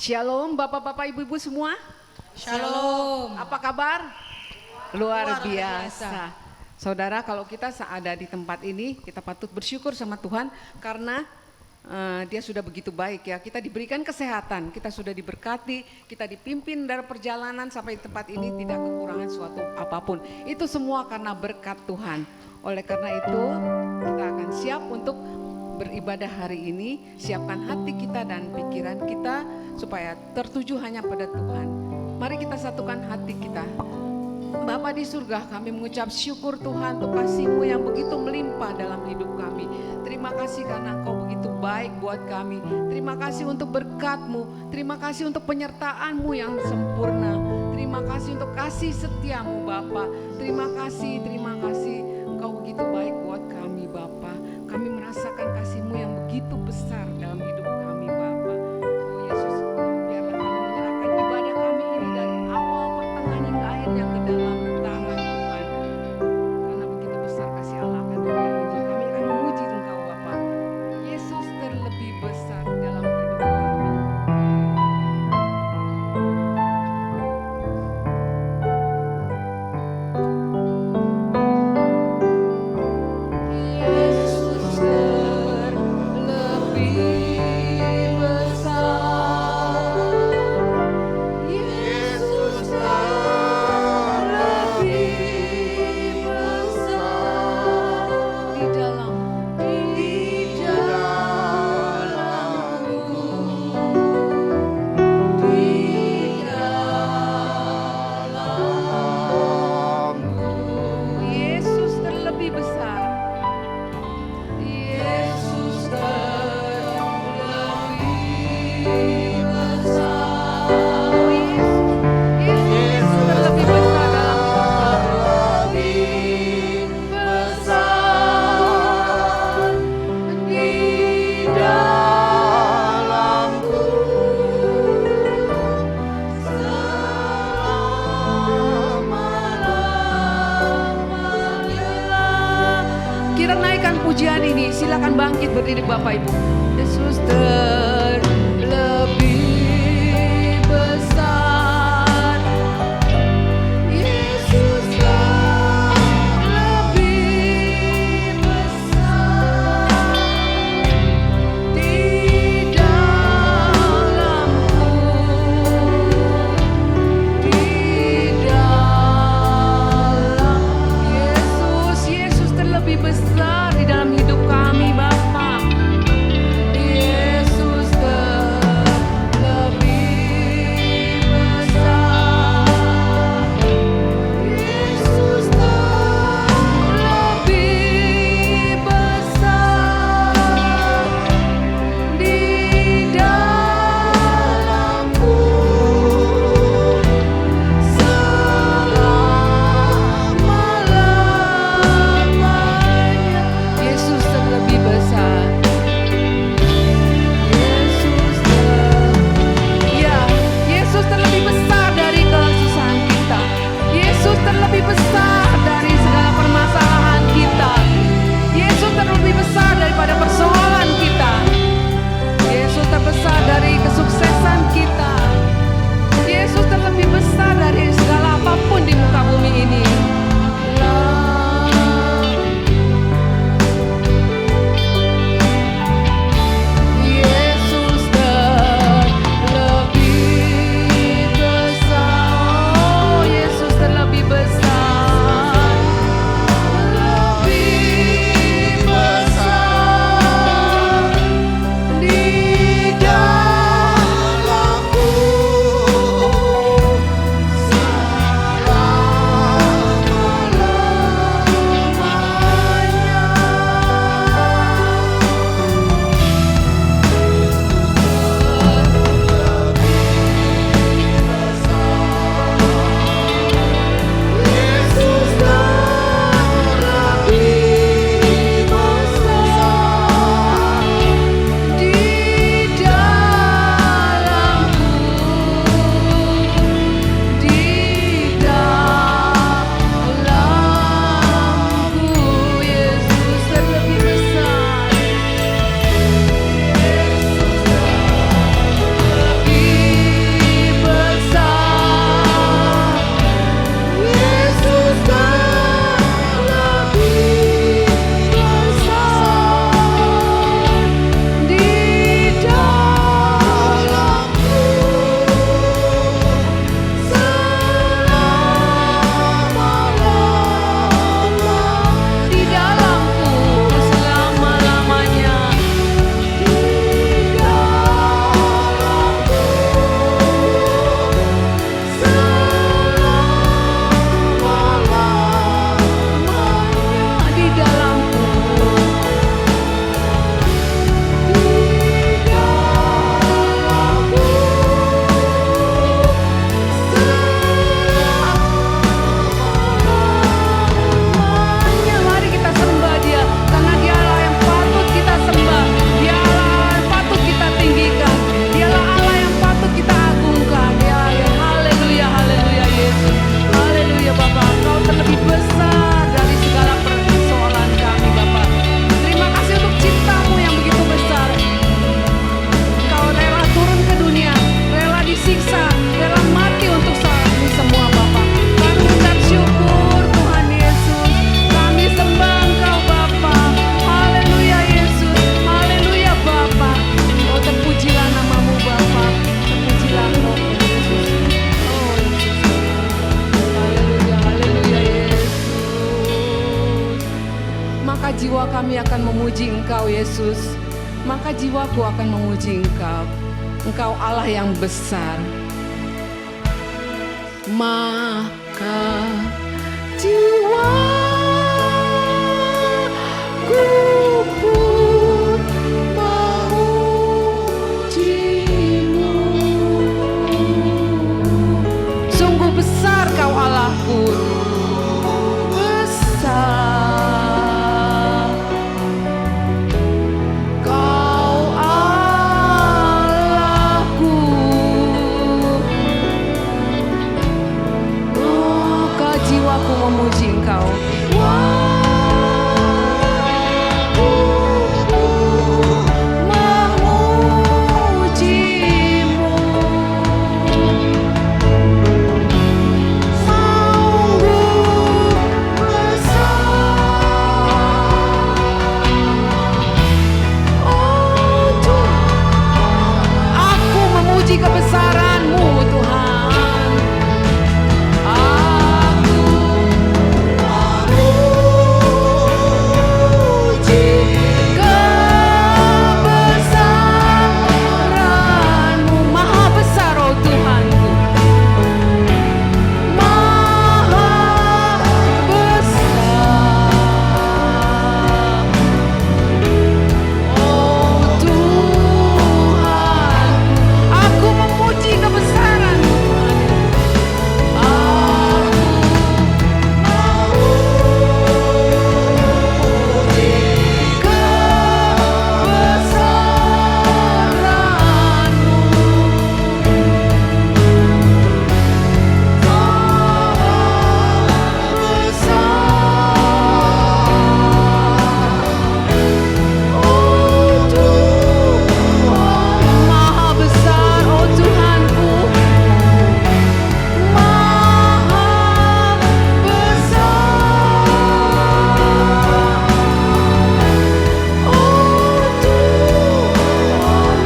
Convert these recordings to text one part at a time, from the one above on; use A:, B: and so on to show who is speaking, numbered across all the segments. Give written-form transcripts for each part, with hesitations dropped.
A: Shalom Bapak-bapak Ibu-ibu semua.
B: Shalom.
A: Apa kabar? Luar
B: Luar
A: biasa. Saudara, kalau kita ada di tempat ini, kita patut bersyukur sama Tuhan karena Dia sudah begitu baik ya. Kita diberikan kesehatan, kita sudah diberkati, kita dipimpin dari perjalanan sampai di tempat ini tidak kekurangan suatu apapun. Itu semua karena berkat Tuhan. Oleh karena itu, kita akan siap untuk beribadah hari ini. Siapkan hati kita dan pikiran kita supaya tertuju hanya pada Tuhan. Mari kita satukan hati kita. Bapa di surga, kami mengucap syukur Tuhan untuk kasih-Mu yang begitu melimpah dalam hidup kami. Terima kasih karena Engkau begitu baik buat kami. Terima kasih untuk berkat-Mu. Terima kasih untuk penyertaan-Mu yang sempurna. Terima kasih untuk kasih setia-Mu Bapa. Terima kasih Engkau begitu baik buat kami Bapa. Kami merasakan kasih-Mu yang begitu besar dalam hidup kami Bapa. Oh Yesus, biarlah kami menyerahkan ibadah kami ini dari awal, pertengahan hingga akhirnya ke dalam tangan Tuhan. Karena begitu besar kasih Allah akan dunia ini, kami akan memuji Engkau Bapa. Yesus terlebih besar dalam hidup kami. Yesus terlebih besar. Yesus terlebih besar di dalamku, di dalamku. Yesus terlebih besar. Yesus terlebih besar. Oh Yesus terlebih besar dalam hidup kami. Besar di dalamku selama-lamanya. Kita naikkan pujian ini, silakan bangkit berdiri Bapak Ibu. Yesus terlebih besar. Yesus terlebih besar di dalamku, di dalam Yesus terlebih besar di dalam hidup kami Bapa. Yesus terlebih besar. Yesus terlebih besar di dalamku selama-lamanya. maka jiwa kami akan memuji Engkau Yesus. Maka jiwaku akan memuji Engkau. Engkau Allah yang besar. Maka jiwaku pun memuji-Mu. Sungguh besar Kau Allahku, besar Kau Allahku. Maka jiwaku memuji Engkau. Memuji-Mu. Sungguh besar. Oh Tuhan, aku memuji kebesaran-Mu Tuhan. Aku memuji kebesaran-Mu. Maha besar oh Tuhanku, maha besar. Oh Tuhan, aku memuji kebesaran-Mu Tuhan. Aku memuji kebesaran-Mu. Maha besar oh Tuhanku, maha besar. Oh Tuhan,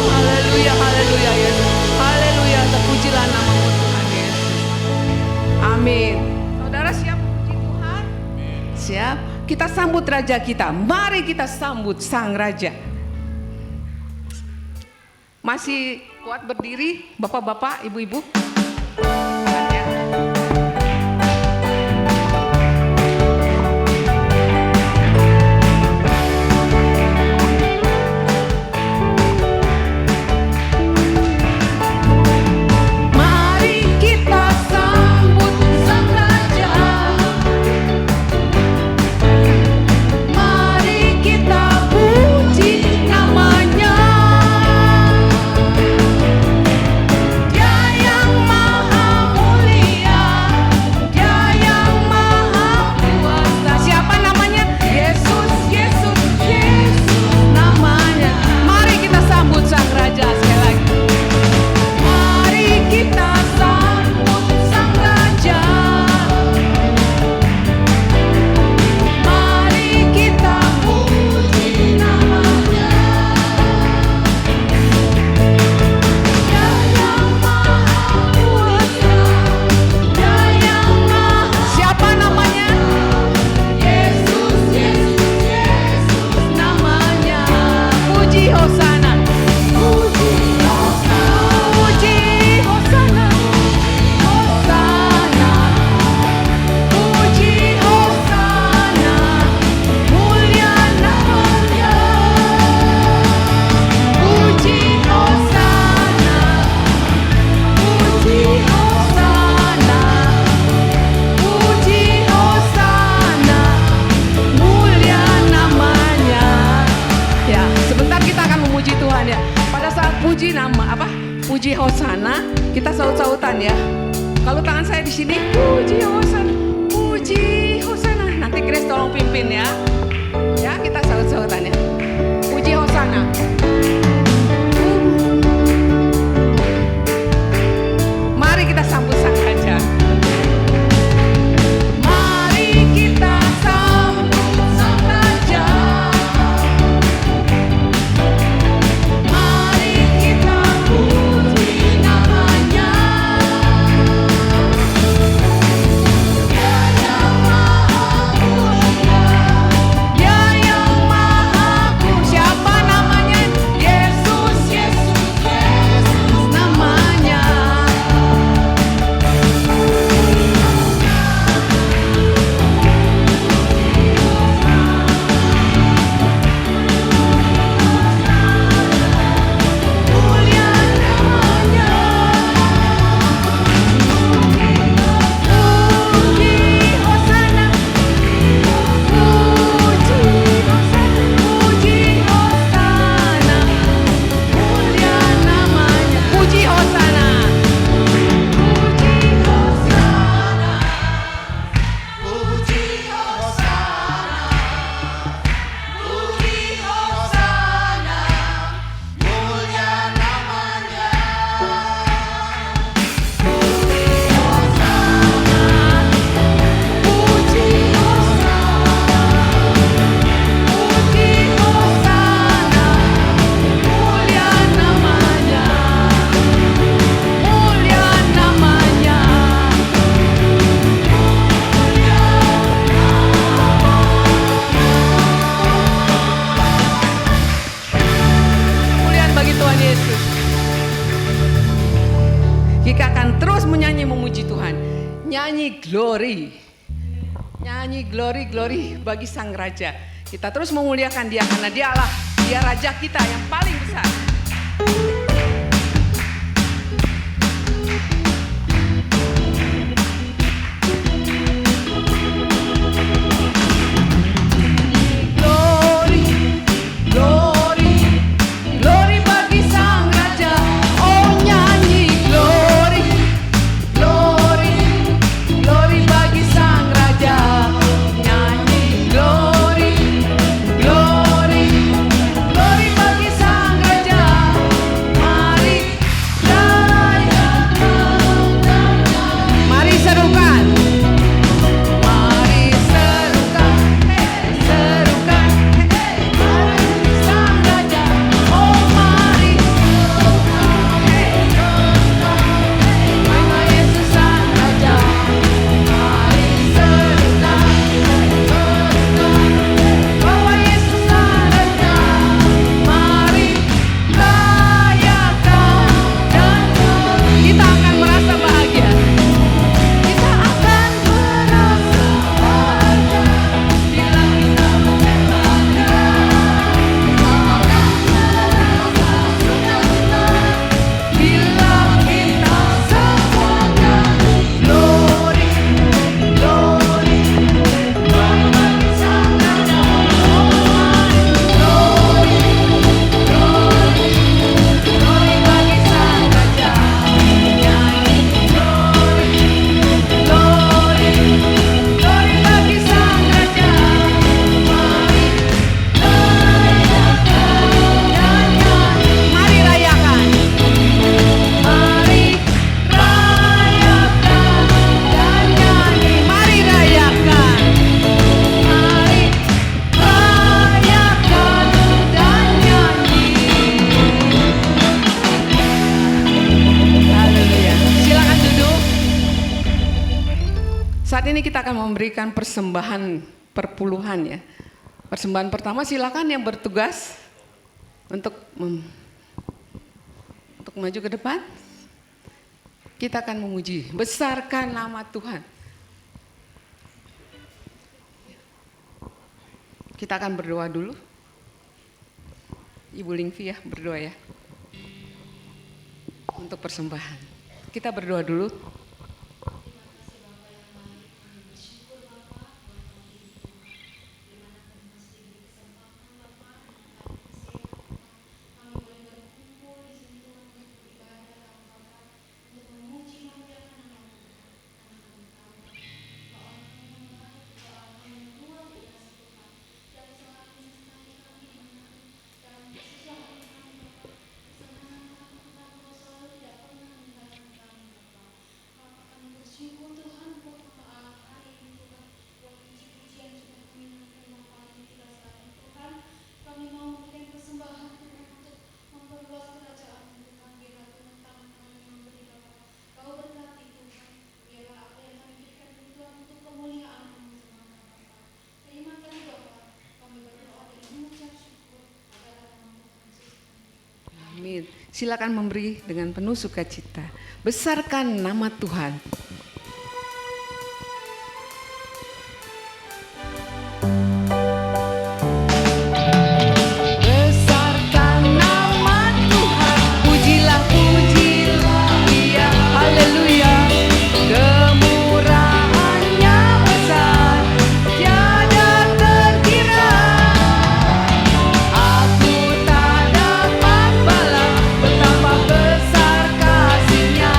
A: haleluya, haleluya Yesus. Haleluya, terpujilah nama-Mu Tuhan Yesus. Amin. Saudara siap puji Tuhan? Siap? Kita sambut Raja kita. Mari kita sambut Sang Raja. Masih kuat berdiri, Bapak-bapak, Ibu-ibu? Ya. Mari kita sambut Sang Raja. Mari kita puji namanya. Dia yang maha nyanyi glory. Nyanyi glory, glory bagi Sang Raja. Kita terus memuliakan Dia karena Dialah, Dia Raja kita yang paling besar. Saat ini kita akan memberikan persembahan perpuluhan ya. Persembahan pertama silakan yang bertugas untuk maju ke depan. Kita akan memuji, besarkan nama Tuhan. Kita akan berdoa dulu. Ibu Lingvi ya, berdoa ya. Untuk persembahan. Kita berdoa dulu. Amin. Silakan memberi dengan penuh sukacita. Besarkan nama Tuhan. Besarkan nama Tuhan. Pujilah, pujilah Dia. Haleluya. Kemurahannya besar, tiada terkira. Aku tak dapat balas betapa besar kasih-Nya.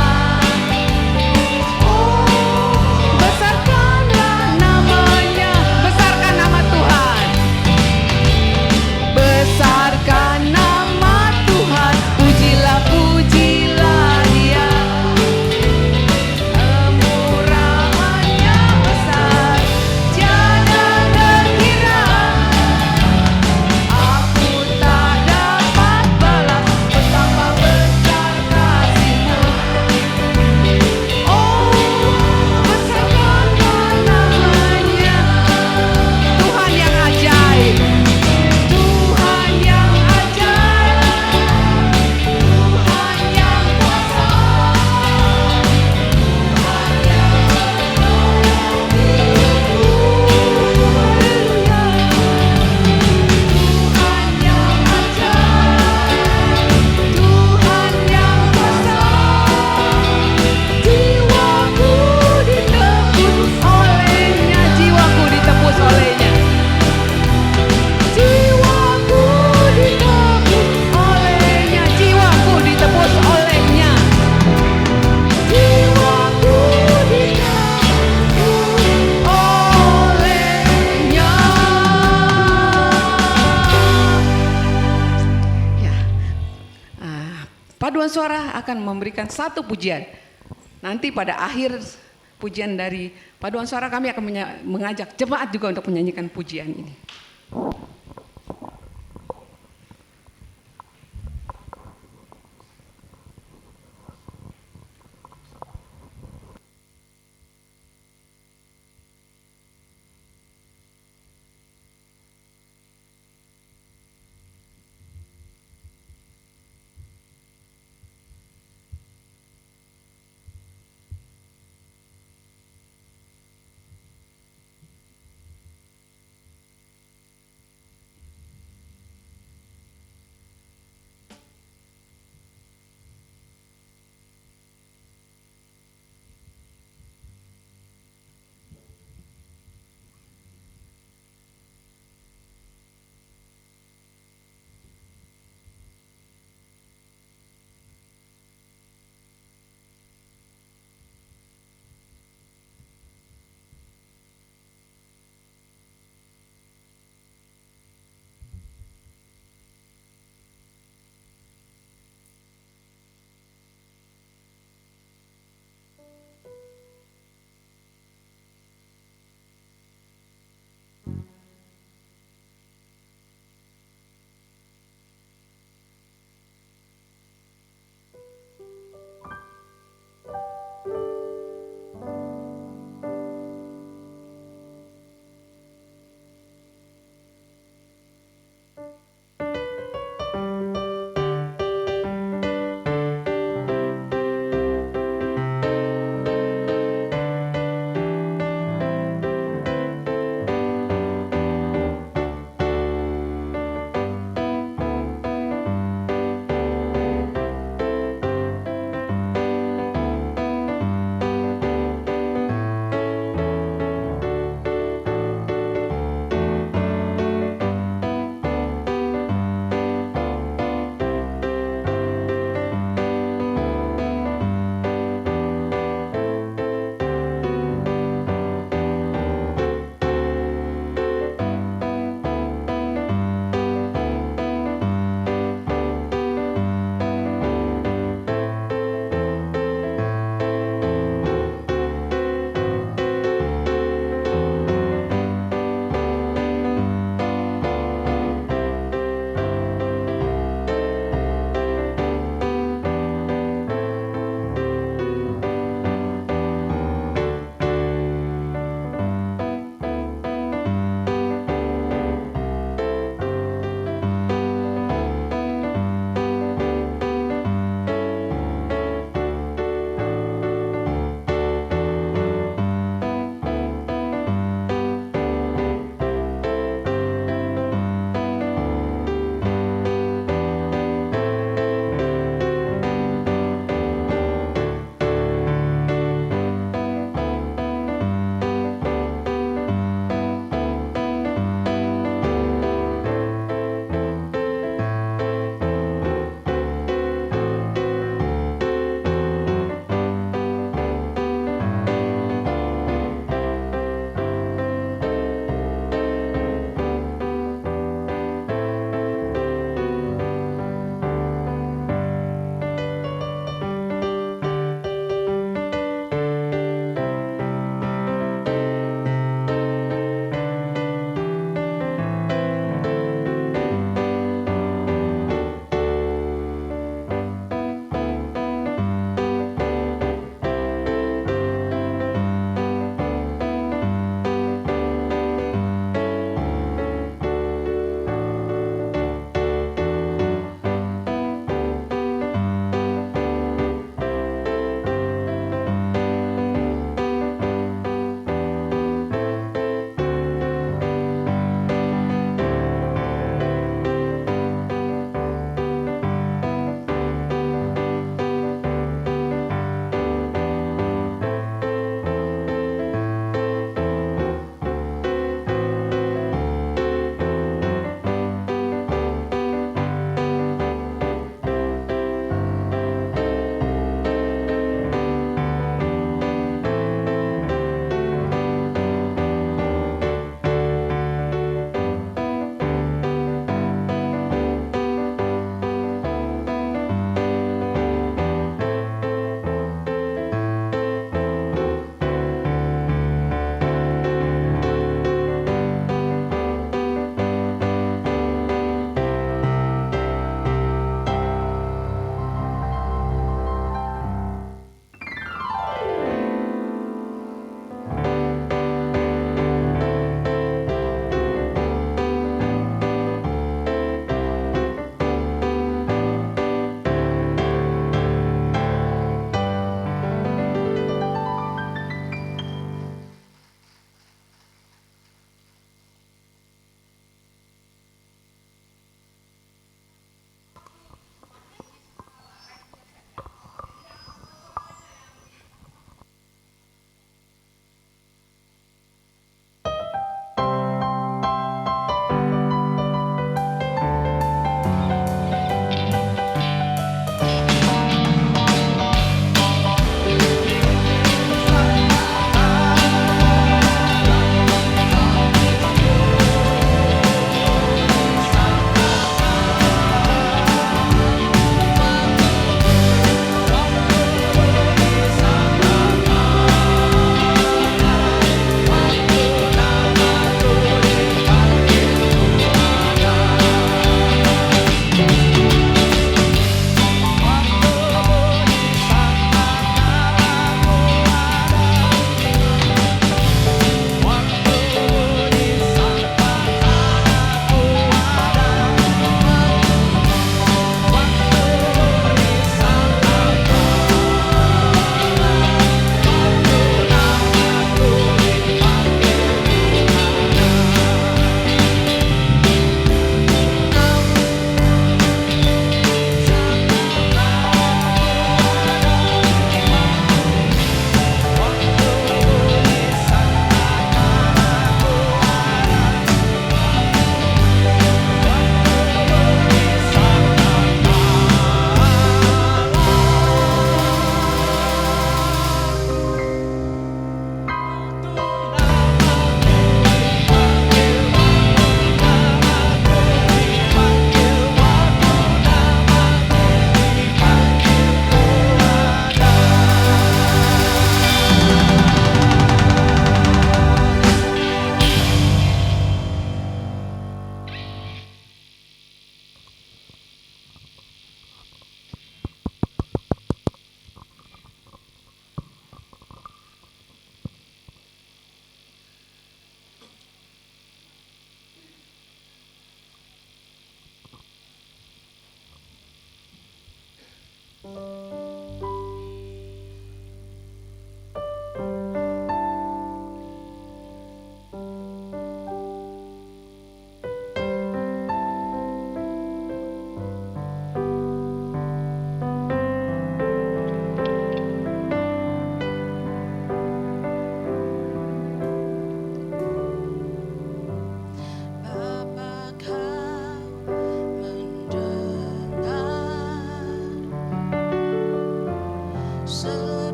A: paduan suara akan memberikan satu pujian. Nanti pada akhir pujian dari paduan suara kami akan mengajak jemaat juga untuk menyanyikan pujian ini.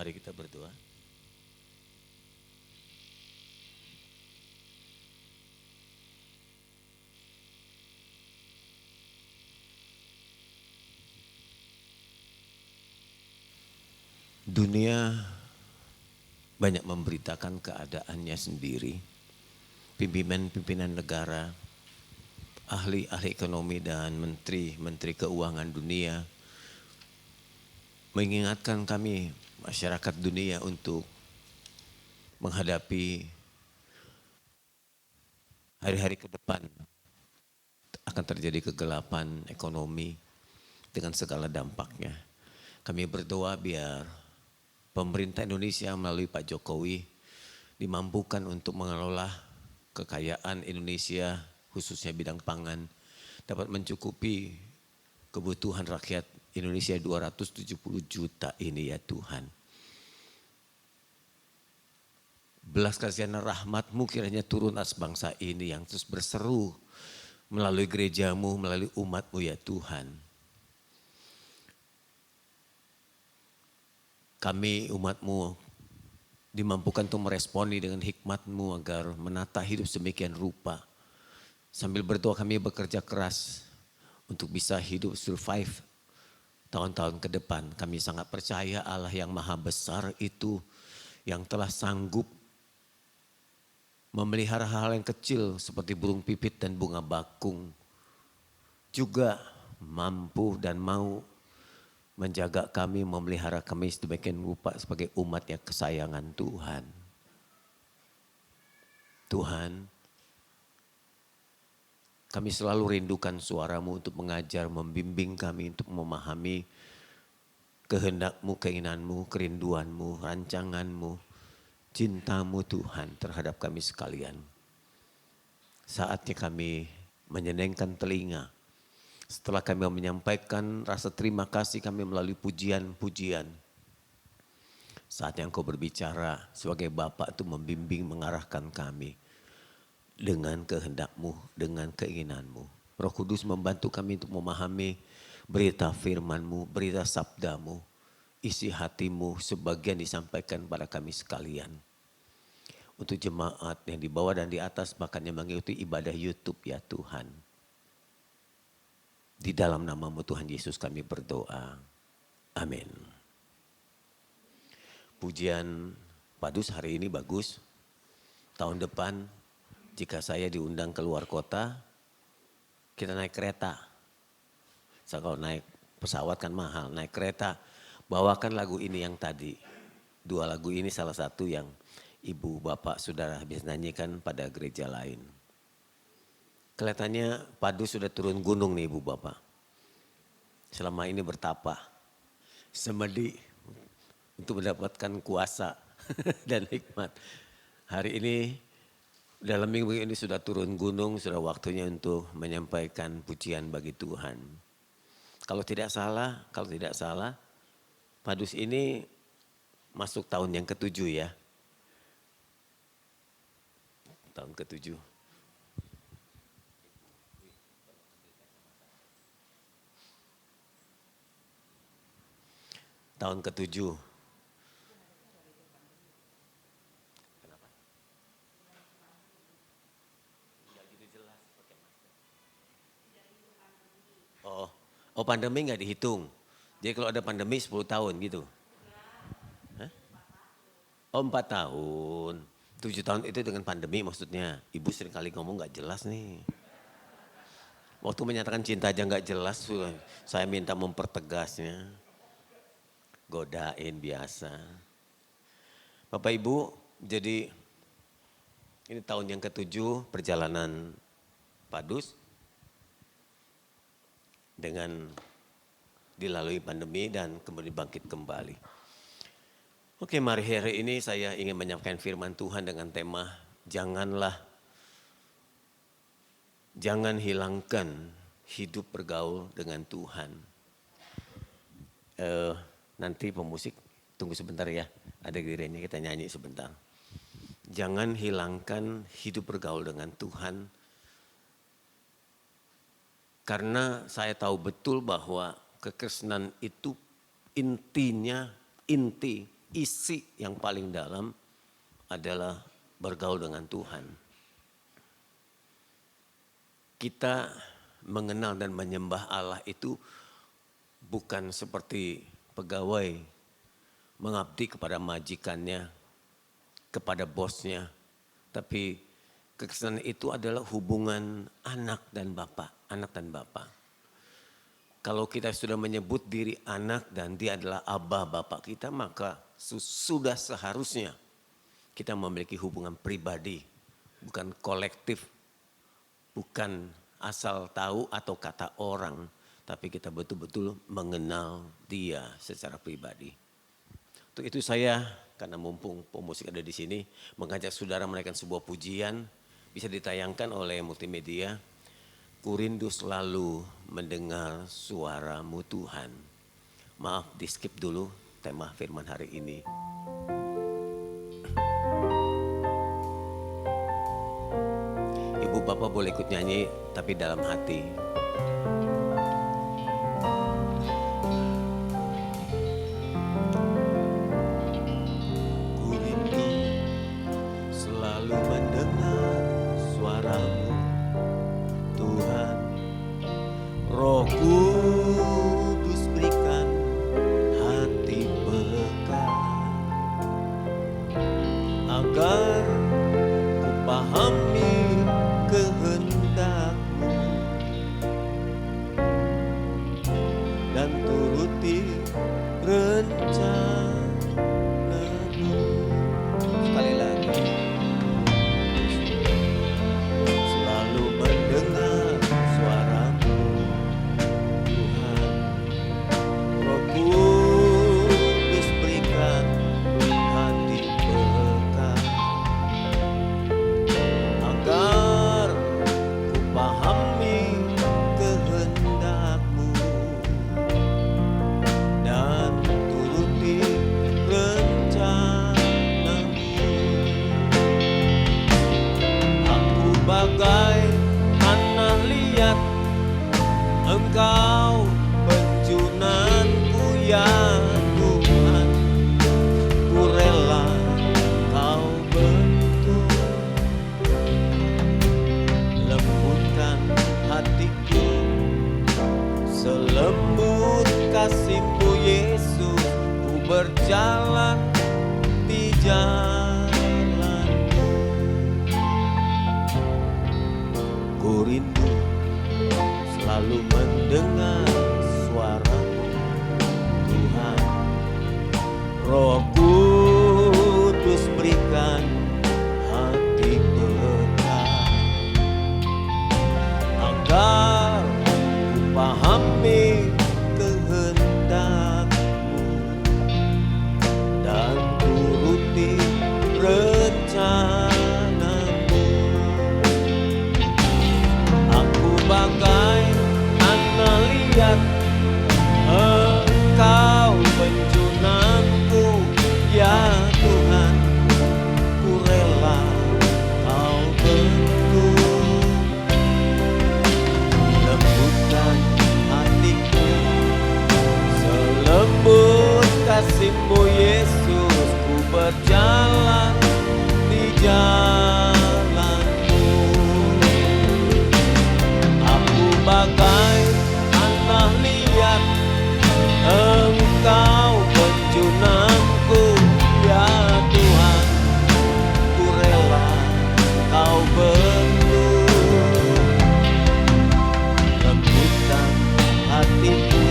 C: Mari kita berdoa. Dunia banyak memberitakan keadaannya sendiri. Pimpinan-pimpinan negara, ahli-ahli ekonomi dan menteri-menteri keuangan dunia mengingatkan kami masyarakat dunia untuk menghadapi hari-hari ke depan akan terjadi kegelapan ekonomi dengan segala dampaknya. Kami berdoa biar pemerintah Indonesia melalui Pak Jokowi dimampukan untuk mengelola kekayaan Indonesia khususnya bidang pangan dapat mencukupi kebutuhan rakyat Indonesia 270 juta ini ya Tuhan. Belas kasihan rahmat-Mu kiranya turun atas bangsa ini yang terus berseru melalui gereja-Mu, melalui umat-Mu ya Tuhan. Kami umat-Mu dimampukan untuk meresponi dengan hikmat-Mu agar menata hidup sedemikian rupa. Sambil berdoa kami bekerja keras untuk bisa hidup survive tahun-tahun ke depan. Kami sangat percaya Allah yang maha besar itu yang telah sanggup memelihara hal yang kecil seperti burung pipit dan bunga bakung. Juga mampu dan mau menjaga kami, memelihara kami sedemikian rupa sebagai umatnya kesayangan Tuhan. Tuhan, kami selalu rindukan suara-Mu untuk mengajar, membimbing kami untuk memahami kehendak-Mu, keinginan-Mu, kerinduan-Mu, rancangan-Mu, cinta-Mu Tuhan terhadap kami sekalian. Saatnya kami menyenengkan telinga. Setelah kami menyampaikan rasa terima kasih kami melalui pujian-pujian. Saatnya Engkau berbicara sebagai Bapa itu membimbing, mengarahkan kami dengan kehendak-Mu, dengan keinginan-Mu. Roh Kudus membantu kami untuk memahami berita firman-Mu, berita sabda-Mu, isi hati-Mu sebagian disampaikan pada kami sekalian. Untuk jemaat yang di bawah dan di atas bahkan yang mengikuti ibadah YouTube ya Tuhan. Di dalam nama-Mu Tuhan Yesus kami berdoa. Amin. Pujian Padus hari ini bagus. Tahun depan jika saya diundang keluar kota, kita naik kereta. So, kalau naik pesawat kan mahal, naik kereta. Bawakan lagu ini yang tadi. Dua lagu ini salah satu yang ibu, bapak, saudara habis nyanyikan pada gereja lain. Kelihatannya Padus sudah turun gunung nih ibu bapak. Selama ini bertapa. Semedi untuk mendapatkan kuasa dan hikmat. Hari ini dalam minggu ini sudah turun gunung, sudah waktunya untuk menyampaikan pujian bagi Tuhan. Kalau tidak salah, Padus ini masuk tahun yang ke-7 ya. Tahun ke-7. Tahun ke-7. Oh pandemi nggak dihitung. Jadi kalau ada pandemi 10 tahun gitu. Hah? Oh 4 tahun. 7 tahun itu dengan pandemi maksudnya. Ibu sering kali ngomong nggak jelas nih. Waktu menyatakan cinta aja nggak jelas, saya minta mempertegasnya. Godain biasa. Bapak Ibu, jadi ini tahun yang ke-7 perjalanan Padus. Dengan dilalui pandemi dan kemudian bangkit kembali. Oke, mari hari ini saya ingin menyampaikan firman Tuhan dengan tema jangan hilangkan hidup bergaul dengan Tuhan. Nanti pemusik tunggu sebentar ya, ada gilirannya kita nyanyi sebentar. Jangan hilangkan hidup bergaul dengan Tuhan. Karena saya tahu betul bahwa kekristenan itu inti isi yang paling dalam adalah bergaul dengan Tuhan. Kita mengenal dan menyembah Allah itu bukan seperti pegawai mengabdi kepada majikannya, kepada bosnya. Tapi kekesanan itu adalah hubungan anak dan bapak. Kalau kita sudah menyebut diri anak dan dia adalah abah bapak kita, maka sudah seharusnya kita memiliki hubungan pribadi, bukan kolektif, bukan asal tahu atau kata orang, tapi kita betul-betul mengenal dia secara pribadi. Untuk itu saya, karena mumpung pemusik ada di sini, mengajak saudara menaikkan sebuah pujian, bisa ditayangkan oleh multimedia. Ku rindu selalu mendengar suaramu Tuhan. Maaf di skip dulu tema firman hari ini. Ibu bapak boleh ikut nyanyi tapi dalam hati. Ku rindu selalu mendengar suaramu Tuhan. Roh Kudus berikan hati peka agar ku pahami kehendak-Mu dan turuti rencana-Mu. Sekali lagi. Selalu mendengar suara-Mu Tuhan. Roh Kudus berikan hati peka agar ku pahami kehendak-Mu dan turuti rencana-Mu. Aku bagai tanah liat, Engkau penjunanku ya Tuhan. Ku rela Kau bentuk, lembutkan hatiku selembut kasih-Mu Yesus. Ku berjalan di jalan-Mu. Ku rindu selalu mendengar suara-Mu Tuhan. Roh Kudus berikan hati peka agar ku pahami kehendak-Mu dan turuti rencana-Mu. Aku bagai tanah liat, Engkau penjunanku ya Tuhan. Ku rela Kau bentuk, lembutkan hatiku selembut kasih-Mu Yesus. Ku berjalan di jalan-Mu. Aku bagai tanah liat, Engkau penjunanku ya Tuhan. Ku rela Kau bentuk, lembutkan hatiku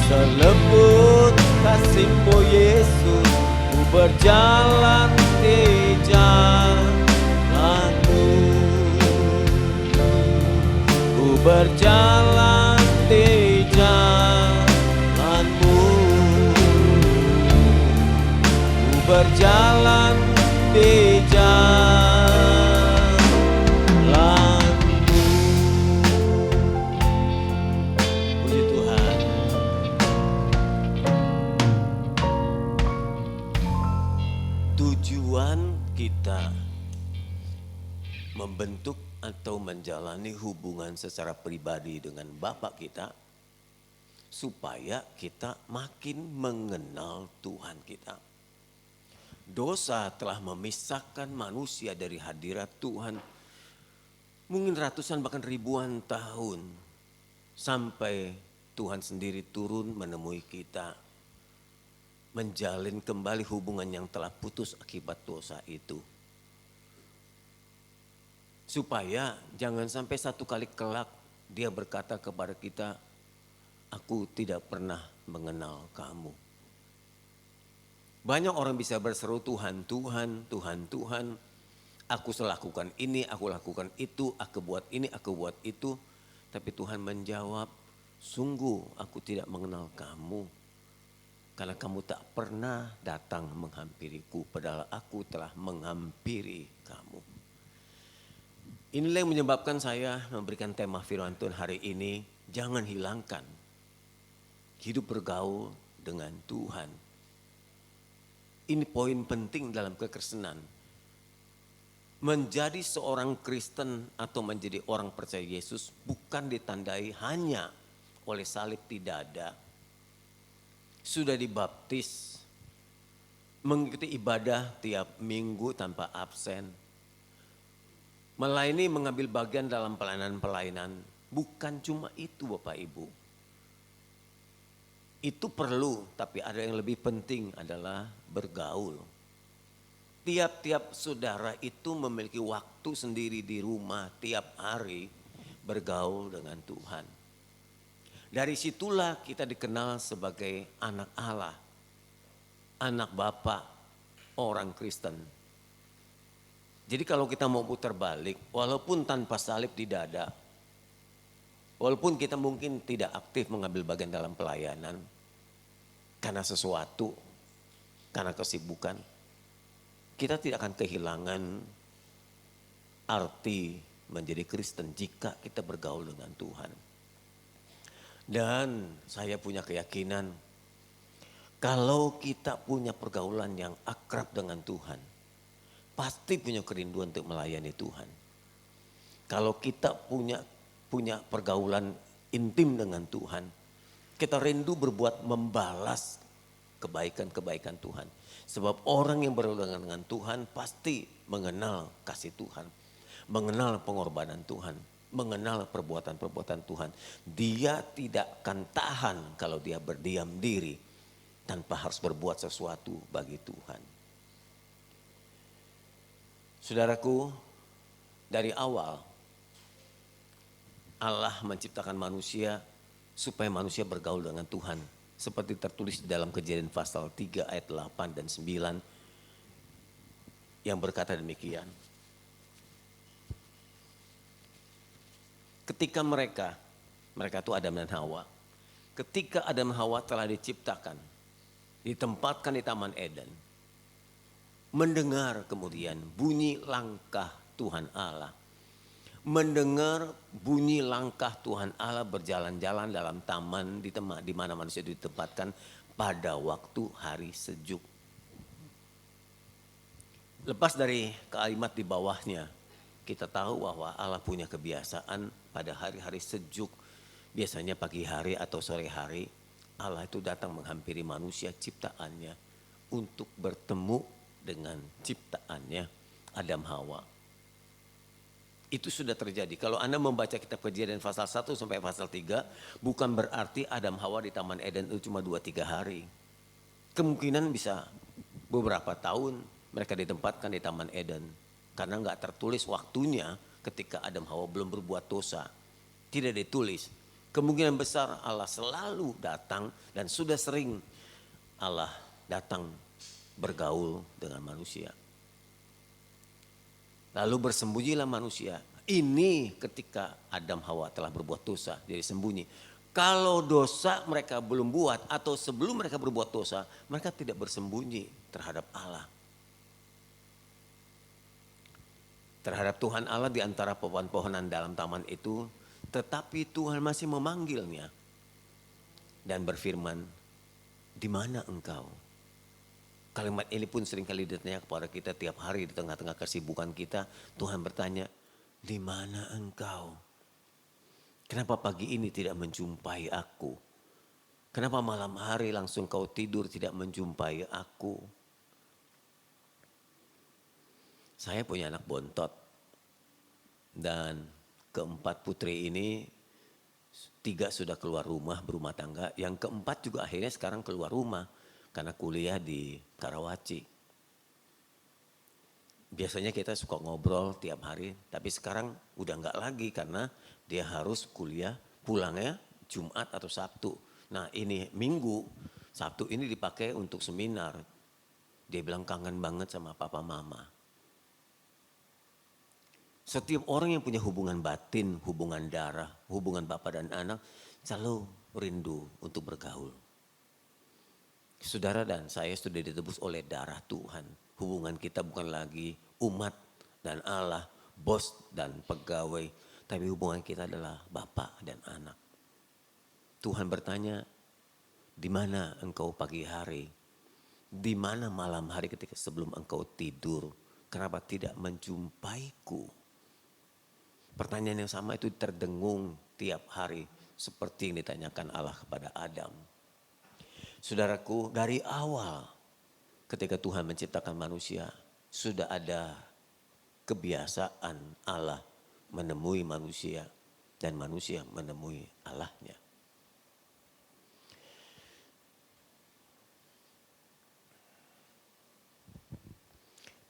C: selembut kasih-Mu Yesus. Ku berjalan di jalan-Mu. Ku berjalan di jalan-Mu. Ku berjalan di jalan-Mu. Puji Tuhan. Tujuan kita membentuk atau menjalani hubungan secara pribadi dengan Bapa kita supaya kita makin mengenal Tuhan kita. Dosa telah memisahkan manusia dari hadirat Tuhan. Mungkin ratusan bahkan ribuan tahun. Sampai Tuhan sendiri turun menemui kita. Menjalin kembali hubungan yang telah putus akibat dosa itu. Supaya jangan sampai satu kali kelak dia berkata kepada kita, aku tidak pernah mengenal kamu. Banyak orang bisa berseru Tuhan, Tuhan, Tuhan, Tuhan. Aku lakukan ini, aku lakukan itu, aku buat ini, aku buat itu. Tapi Tuhan menjawab, sungguh aku tidak mengenal kamu. Karena kamu tak pernah datang menghampiriku, padahal aku telah menghampiri kamu. Inilah yang menyebabkan saya memberikan tema firman Tuhan hari ini, jangan hilangkan hidup bergaul dengan Tuhan. Ini poin penting dalam kekristenan. Menjadi seorang Kristen atau menjadi orang percaya Yesus bukan ditandai hanya oleh salib di dada. Sudah dibaptis, mengikuti ibadah tiap minggu tanpa absen. Melayani, mengambil bagian dalam pelayanan-pelayanan. Bukan cuma itu Bapak Ibu. Itu perlu, tapi ada yang lebih penting adalah bergaul. Tiap-tiap saudara itu memiliki waktu sendiri di rumah tiap hari bergaul dengan Tuhan. Dari situlah kita dikenal sebagai anak Allah, anak Bapa, orang Kristen. Jadi kalau kita mau putar balik, walaupun tanpa salib di dada, walaupun kita mungkin tidak aktif mengambil bagian dalam pelayanan, karena sesuatu, karena kesibukan, kita tidak akan kehilangan arti menjadi Kristen jika kita bergaul dengan Tuhan. Dan saya punya keyakinan, kalau kita punya pergaulan yang akrab dengan Tuhan, pasti punya kerinduan untuk melayani Tuhan. Kalau kita punya pergaulan intim dengan Tuhan, kita rindu berbuat membalas kebaikan-kebaikan Tuhan. Sebab orang yang bergaul dengan Tuhan pasti mengenal kasih Tuhan. Mengenal pengorbanan Tuhan. Mengenal perbuatan-perbuatan Tuhan. Dia tidak akan tahan kalau dia berdiam diri tanpa harus berbuat sesuatu bagi Tuhan. Saudaraku, dari awal Allah menciptakan manusia supaya manusia bergaul dengan Tuhan. Seperti tertulis dalam Kejadian pasal 3 ayat 8 dan 9 yang berkata demikian. Ketika mereka itu Adam dan Hawa. Ketika Adam dan Hawa telah diciptakan, ditempatkan di Taman Eden. Mendengar kemudian bunyi langkah Tuhan Allah. Mendengar bunyi langkah Tuhan Allah berjalan-jalan dalam taman di mana manusia ditempatkan pada waktu hari sejuk. Lepas dari kalimat di bawahnya, kita tahu bahwa Allah punya kebiasaan pada hari-hari sejuk, biasanya pagi hari atau sore hari, Allah itu datang menghampiri manusia ciptaannya untuk bertemu dengan ciptaannya Adam Hawa. Itu sudah terjadi. Kalau Anda membaca kitab Kejadian pasal 1 sampai pasal 3, bukan berarti Adam Hawa di Taman Eden itu cuma 2-3 hari. Kemungkinan bisa beberapa tahun mereka ditempatkan di Taman Eden. Karena nggak tertulis waktunya ketika Adam Hawa belum berbuat dosa. Tidak ditulis. Kemungkinan besar Allah selalu datang dan sudah sering Allah datang bergaul dengan manusia. Lalu bersembunyilah manusia. Ini ketika Adam Hawa telah berbuat dosa, jadi sembunyi. Kalau dosa mereka belum buat atau sebelum mereka berbuat dosa, mereka tidak bersembunyi terhadap Allah. Terhadap Tuhan Allah di antara pohon-pohonan dalam taman itu, tetapi Tuhan masih memanggilnya dan berfirman, "Di mana engkau?" Kalimat ini pun seringkali ditanya kepada kita tiap hari di tengah-tengah kesibukan kita. Tuhan bertanya, di mana engkau? Kenapa pagi ini tidak menjumpai aku? Kenapa malam hari langsung kau tidur tidak menjumpai aku? Saya punya anak bontot. Dan keempat putri ini, 3 sudah keluar rumah berumah tangga. Yang keempat juga akhirnya sekarang keluar rumah karena kuliah di Karawaci. Biasanya kita suka ngobrol tiap hari, tapi sekarang udah enggak lagi karena dia harus kuliah pulangnya Jumat atau Sabtu. Nah ini Minggu, Sabtu ini dipakai untuk seminar. Dia bilang kangen banget sama papa mama. Setiap orang yang punya hubungan batin, hubungan darah, hubungan bapak dan anak selalu rindu untuk bergaul. Saudara dan saya sudah ditebus oleh darah Tuhan. Hubungan kita bukan lagi umat dan Allah, bos dan pegawai. Tapi hubungan kita adalah bapak dan anak. Tuhan bertanya, di mana engkau pagi hari? Di mana malam hari ketika sebelum engkau tidur? Kenapa tidak menjumpaiku? Pertanyaan yang sama itu terdengung tiap hari seperti yang ditanyakan Allah kepada Adam. Saudaraku, dari awal ketika Tuhan menciptakan manusia sudah ada kebiasaan Allah menemui manusia dan manusia menemui Allahnya.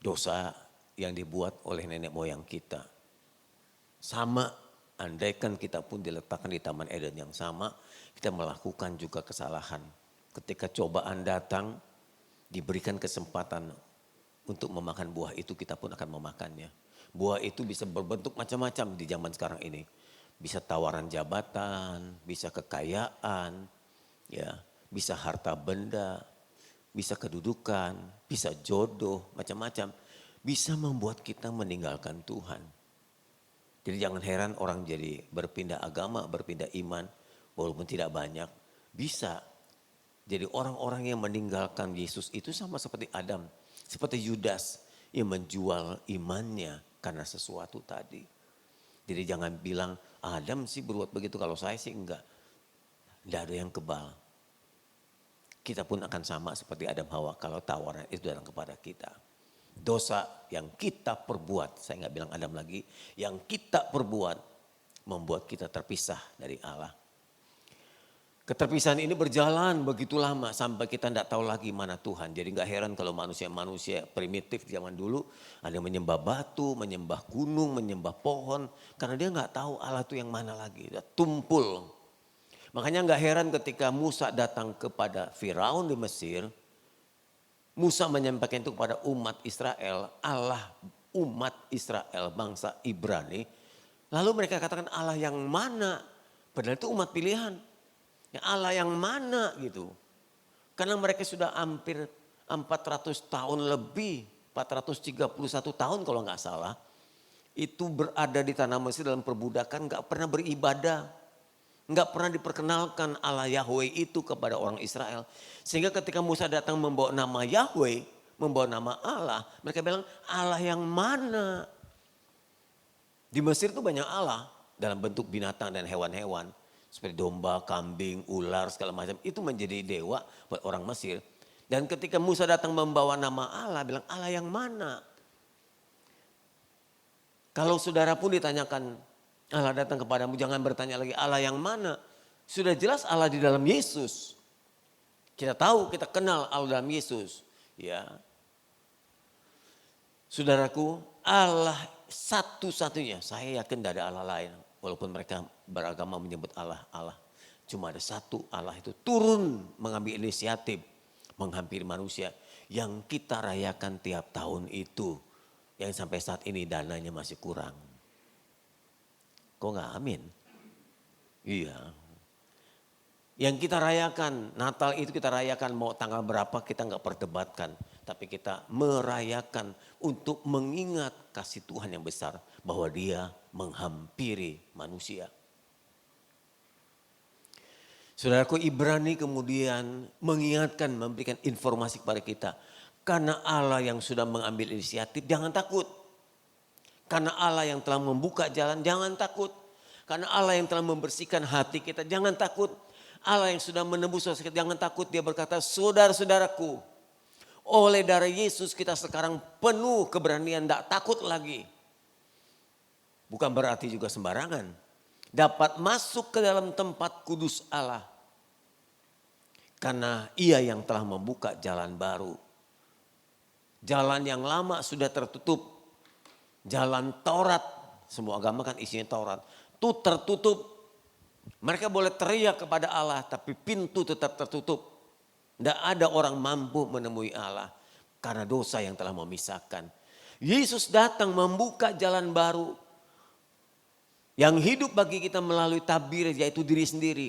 C: Dosa yang dibuat oleh nenek moyang kita sama, andaikan kita pun diletakkan di Taman Eden yang sama, kita melakukan juga kesalahan. Ketika cobaan datang, diberikan kesempatan untuk memakan buah itu, kita pun akan memakannya. Buah itu bisa berbentuk macam-macam di zaman sekarang ini. Bisa tawaran jabatan, bisa kekayaan, ya, bisa harta benda, bisa kedudukan, bisa jodoh, macam-macam. Bisa membuat kita meninggalkan Tuhan. Jadi jangan heran orang jadi berpindah agama, berpindah iman, walaupun tidak banyak. Bisa. Jadi orang-orang yang meninggalkan Yesus itu sama seperti Adam, seperti Yudas yang menjual imannya karena sesuatu tadi. Jadi jangan bilang Adam sih berbuat begitu, kalau saya sih enggak. Tidak ada yang kebal. Kita pun akan sama seperti Adam Hawa kalau tawaran itu datang kepada kita. Dosa yang kita perbuat, saya nggak bilang Adam lagi, yang kita perbuat membuat kita terpisah dari Allah. Keterpisahan ini berjalan begitu lama sampai kita tidak tahu lagi mana Tuhan. Jadi nggak heran kalau manusia primitif zaman dulu ada yang menyembah batu, menyembah gunung, menyembah pohon. Karena dia nggak tahu Allah itu yang mana lagi, dia tumpul. Makanya nggak heran ketika Musa datang kepada Firaun di Mesir, Musa menyampaikan itu kepada umat Israel, Allah umat Israel, bangsa Ibrani. Lalu mereka katakan Allah yang mana? Padahal itu umat pilihan. Ya Allah yang mana gitu. Karena mereka sudah hampir 400 tahun lebih, 431 tahun kalau nggak salah. Itu berada di tanah Mesir dalam perbudakan, nggak pernah beribadah. Nggak pernah diperkenalkan Allah Yahweh itu kepada orang Israel. Sehingga ketika Musa datang membawa nama Yahweh, membawa nama Allah, mereka bilang Allah yang mana? Di Mesir itu banyak Allah dalam bentuk binatang dan hewan-hewan. Seperti domba, kambing, ular, segala macam. Itu menjadi dewa buat orang Mesir. Dan ketika Musa datang membawa nama Allah, bilang Allah yang mana? Kalau saudara pun ditanyakan, Allah datang kepadamu, jangan bertanya lagi Allah yang mana. Sudah jelas Allah di dalam Yesus. Kita tahu, kita kenal Allah dalam Yesus. Ya, saudaraku, Allah satu-satunya. Saya yakin tidak ada Allah lain. Walaupun mereka beragama menyebut Allah, Allah. Cuma ada satu Allah itu turun mengambil inisiatif. Menghampiri manusia. Yang kita rayakan tiap tahun itu. Yang sampai saat ini dananya masih kurang. Kok nggak amin? Iya. Yang kita rayakan, Natal itu kita rayakan mau tanggal berapa kita nggak perdebatkan. Tapi kita merayakan untuk mengingat kasih Tuhan yang besar. Bahwa dia menghampiri manusia. Saudaraku, Ibrani kemudian mengingatkan, memberikan informasi kepada kita. Karena Allah yang sudah mengambil inisiatif, jangan takut. Karena Allah yang telah membuka jalan, jangan takut. Karena Allah yang telah membersihkan hati kita, jangan takut. Allah yang sudah menebus dosa kita. Jangan takut, dia berkata, saudara-saudaraku, oleh darah Yesus kita sekarang penuh keberanian, tidak takut lagi. Bukan berarti juga sembarangan. Dapat masuk ke dalam tempat kudus Allah. Karena ia yang telah membuka jalan baru. Jalan yang lama sudah tertutup. Jalan Taurat, semua agama kan isinya Taurat. Itu tertutup. Mereka boleh teriak kepada Allah tapi pintu tetap tertutup. Tidak ada orang mampu menemui Allah karena dosa yang telah memisahkan. Yesus datang membuka jalan baru. Yang hidup bagi kita melalui tabir yaitu diri sendiri.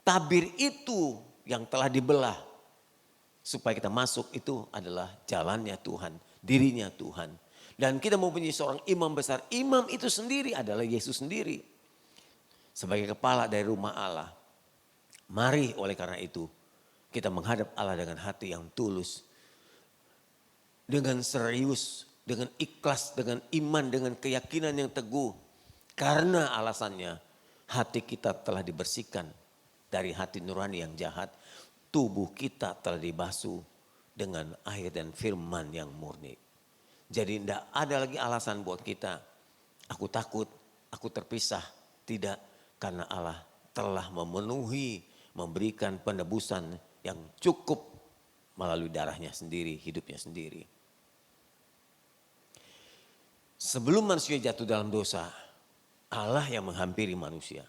C: Tabir itu yang telah dibelah. Supaya kita masuk itu adalah jalannya Tuhan, dirinya Tuhan. Dan kita mau punya seorang imam besar. Imam itu sendiri adalah Yesus sendiri. Sebagai kepala dari rumah Allah. Mari oleh karena itu kita menghadap Allah dengan hati yang tulus. Dengan serius, dengan ikhlas, dengan iman, dengan keyakinan yang teguh. Karena alasannya hati kita telah dibersihkan dari hati nurani yang jahat. Tubuh kita telah dibasuh dengan air dan firman yang murni. Jadi tidak ada lagi alasan buat kita. Aku takut, aku terpisah. Tidak, karena Allah telah memenuhi, memberikan penebusan yang cukup melalui darahnya sendiri, hidupnya sendiri. Sebelum manusia jatuh dalam dosa, Allah yang menghampiri manusia.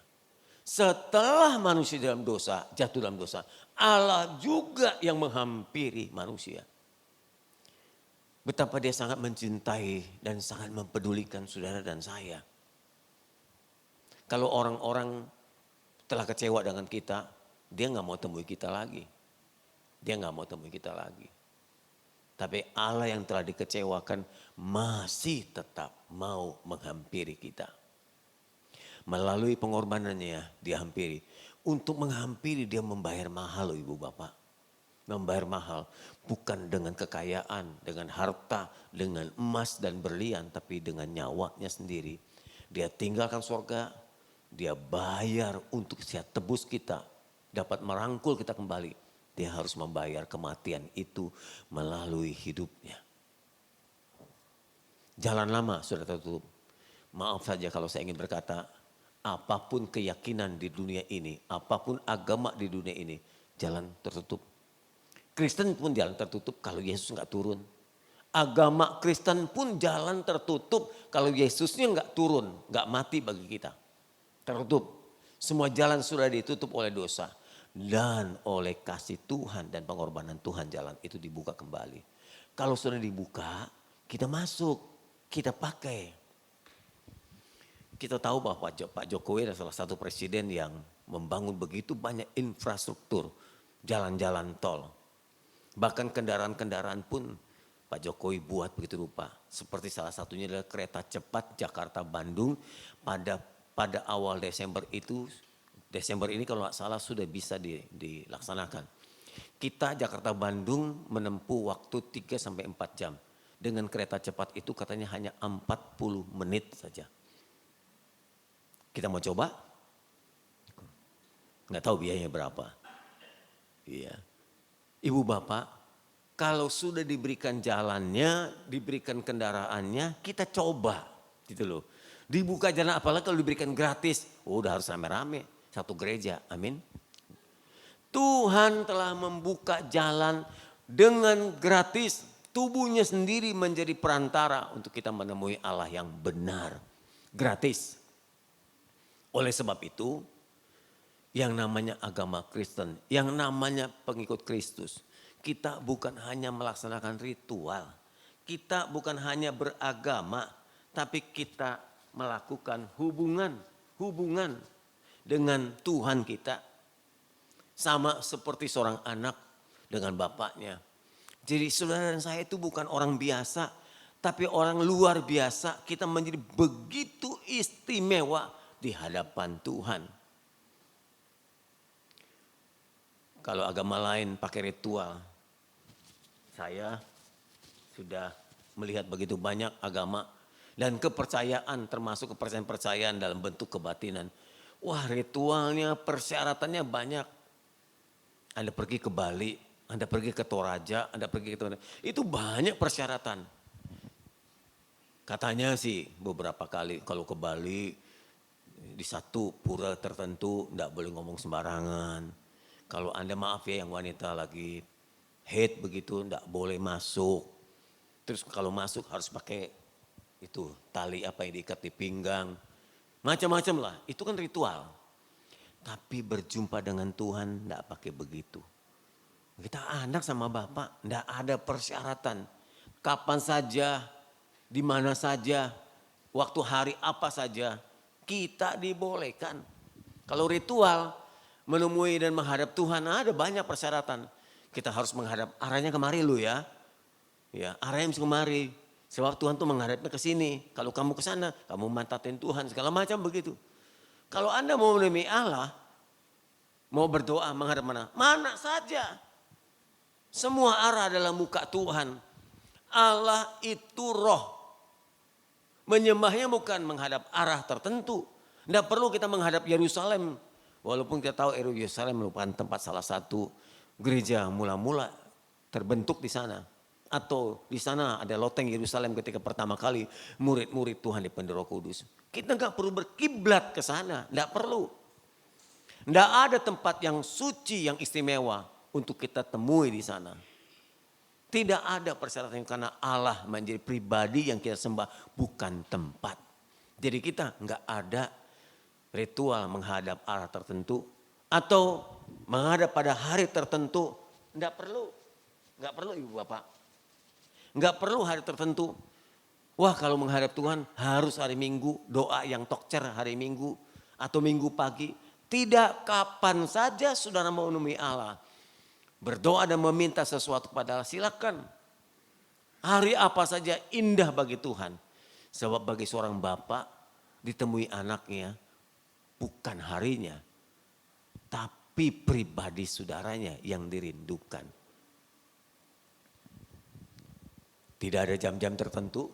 C: Setelah manusia dalam dosa, jatuh dalam dosa, Allah juga yang menghampiri manusia. Betapa dia sangat mencintai dan sangat mempedulikan saudara dan saya. Kalau orang-orang telah kecewa dengan kita, dia nggak mau temui kita lagi. Dia nggak mau temui kita lagi. Tapi Allah yang telah dikecewakan masih tetap mau menghampiri kita. Melalui pengorbanannya dia hampiri. Untuk menghampiri dia membayar mahal loh ibu bapak. Membayar mahal bukan dengan kekayaan, dengan harta, dengan emas dan berlian. Tapi dengan nyawanya sendiri. Dia tinggalkan surga, dia bayar untuk siap tebus kita. Dapat merangkul kita kembali. Dia harus membayar kematian itu melalui hidupnya. Jalan lama sudah tertutup. Maaf saja kalau saya ingin berkata, apapun keyakinan di dunia ini, apapun agama di dunia ini, jalan tertutup. Kristen pun jalan tertutup kalau Yesus enggak turun. Agama Kristen pun jalan tertutup kalau Yesusnya enggak turun, enggak mati bagi kita. Tertutup. Semua jalan sudah ditutup oleh dosa. Dan oleh kasih Tuhan dan pengorbanan Tuhan jalan itu dibuka kembali. Kalau sudah dibuka, kita masuk, kita pakai. Kita tahu bahwa Pak Jokowi adalah salah satu presiden yang membangun begitu banyak infrastruktur, jalan-jalan tol. Bahkan kendaraan-kendaraan pun Pak Jokowi buat begitu rupa. Seperti salah satunya adalah kereta cepat Jakarta-Bandung pada awal Desember itu. Desember ini kalau nggak salah sudah bisa dilaksanakan. Kita Jakarta-Bandung menempuh waktu 3-4 jam. Dengan kereta cepat itu katanya hanya 40 menit saja. Kita mau coba? Nggak tahu biayanya berapa. Iya. Ibu bapak, kalau sudah diberikan jalannya, diberikan kendaraannya, kita coba. Gitu loh. Dibuka jalan apalagi kalau diberikan gratis. Udah harus rame-rame. Satu gereja, amin. Tuhan telah membuka jalan dengan gratis. Tubuhnya sendiri menjadi perantara untuk kita menemui Allah yang benar. Gratis. Oleh sebab itu, yang namanya agama Kristen, yang namanya pengikut Kristus, kita bukan hanya melaksanakan ritual, kita bukan hanya beragama, tapi kita melakukan hubungan dengan Tuhan kita. Sama seperti seorang anak dengan bapaknya. Jadi saudara dan saya itu bukan orang biasa, tapi orang luar biasa. Kita menjadi begitu istimewa di hadapan Tuhan. Kalau agama lain pakai ritual, saya sudah melihat begitu banyak agama dan kepercayaan, termasuk kepercayaan dalam bentuk kebatinan. Wah, ritualnya, persyaratannya banyak. Anda pergi ke Bali, Anda pergi ke Toraja, Anda pergi ke itu banyak persyaratan. Katanya sih beberapa kali kalau ke Bali di satu pura tertentu enggak boleh ngomong sembarangan. Kalau Anda maaf ya yang wanita lagi haid begitu enggak boleh masuk. Terus kalau masuk harus pakai itu tali apa yang diikat di pinggang. Macam-macam lah, itu kan ritual. Tapi berjumpa dengan Tuhan enggak pakai begitu. Kita anak sama Bapak enggak ada persyaratan. Kapan saja, di mana saja, waktu hari apa saja kita dibolehkan. Kalau ritual menemui dan menghadap Tuhan ada banyak persyaratan. Kita harus menghadap arahnya kemari lu ya. Ya, arahnya mesti kemari. Sebab Tuhan tuh menghadapnya ke sini. Kalau kamu ke sana, kamu mantatin Tuhan segala macam begitu. Kalau Anda mau menemui Allah, mau berdoa menghadap mana? Mana saja. Semua arah adalah muka Tuhan. Allah itu roh. Menyembahnya bukan menghadap arah tertentu. Tidak perlu kita menghadap Yerusalem. Walaupun kita tahu Yerusalem merupakan tempat salah satu gereja mula-mula terbentuk di sana. Atau di sana ada loteng Yerusalem ketika pertama kali murid-murid Tuhan dipendera Roh Kudus. Kita nggak perlu berkiblat ke sana, nggak perlu. Nggak ada tempat yang suci, yang istimewa untuk kita temui di sana. Tidak ada persyaratan karena Allah menjadi pribadi yang kita sembah, bukan tempat. Jadi kita nggak ada ritual menghadap arah tertentu atau menghadap pada hari tertentu, nggak perlu. Nggak perlu Ibu Bapak. Nggak perlu hari tertentu. Wah kalau menghadap Tuhan harus hari Minggu, doa yang tokcer hari Minggu atau Minggu pagi. Tidak, kapan saja saudara mau menemui Allah. Berdoa dan meminta sesuatu kepada Allah silakan. Hari apa saja indah bagi Tuhan. Sebab bagi seorang bapak ditemui anaknya bukan harinya. Tapi pribadi saudaranya yang dirindukan. Tidak ada jam-jam tertentu.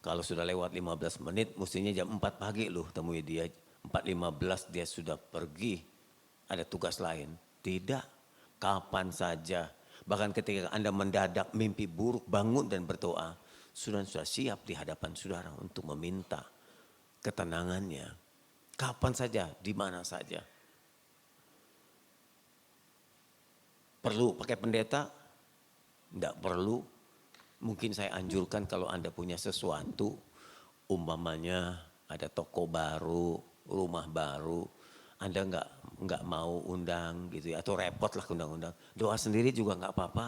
C: Kalau sudah lewat 15 menit mestinya jam 4 pagi loh temui dia. 4.15 dia sudah pergi. Ada tugas lain. Tidak. Kapan saja. Bahkan ketika Anda mendadak mimpi buruk bangun dan berdoa. Sudah siap di hadapan saudara untuk meminta ketenangannya. Kapan saja, di mana saja. Perlu pakai pendeta? Tidak perlu. Mungkin saya anjurkan kalau Anda punya sesuatu. Umpamanya ada toko baru, rumah baru. Anda nggak mau undang gitu ya, atau repot lah undang-undang. Doa sendiri juga nggak apa-apa.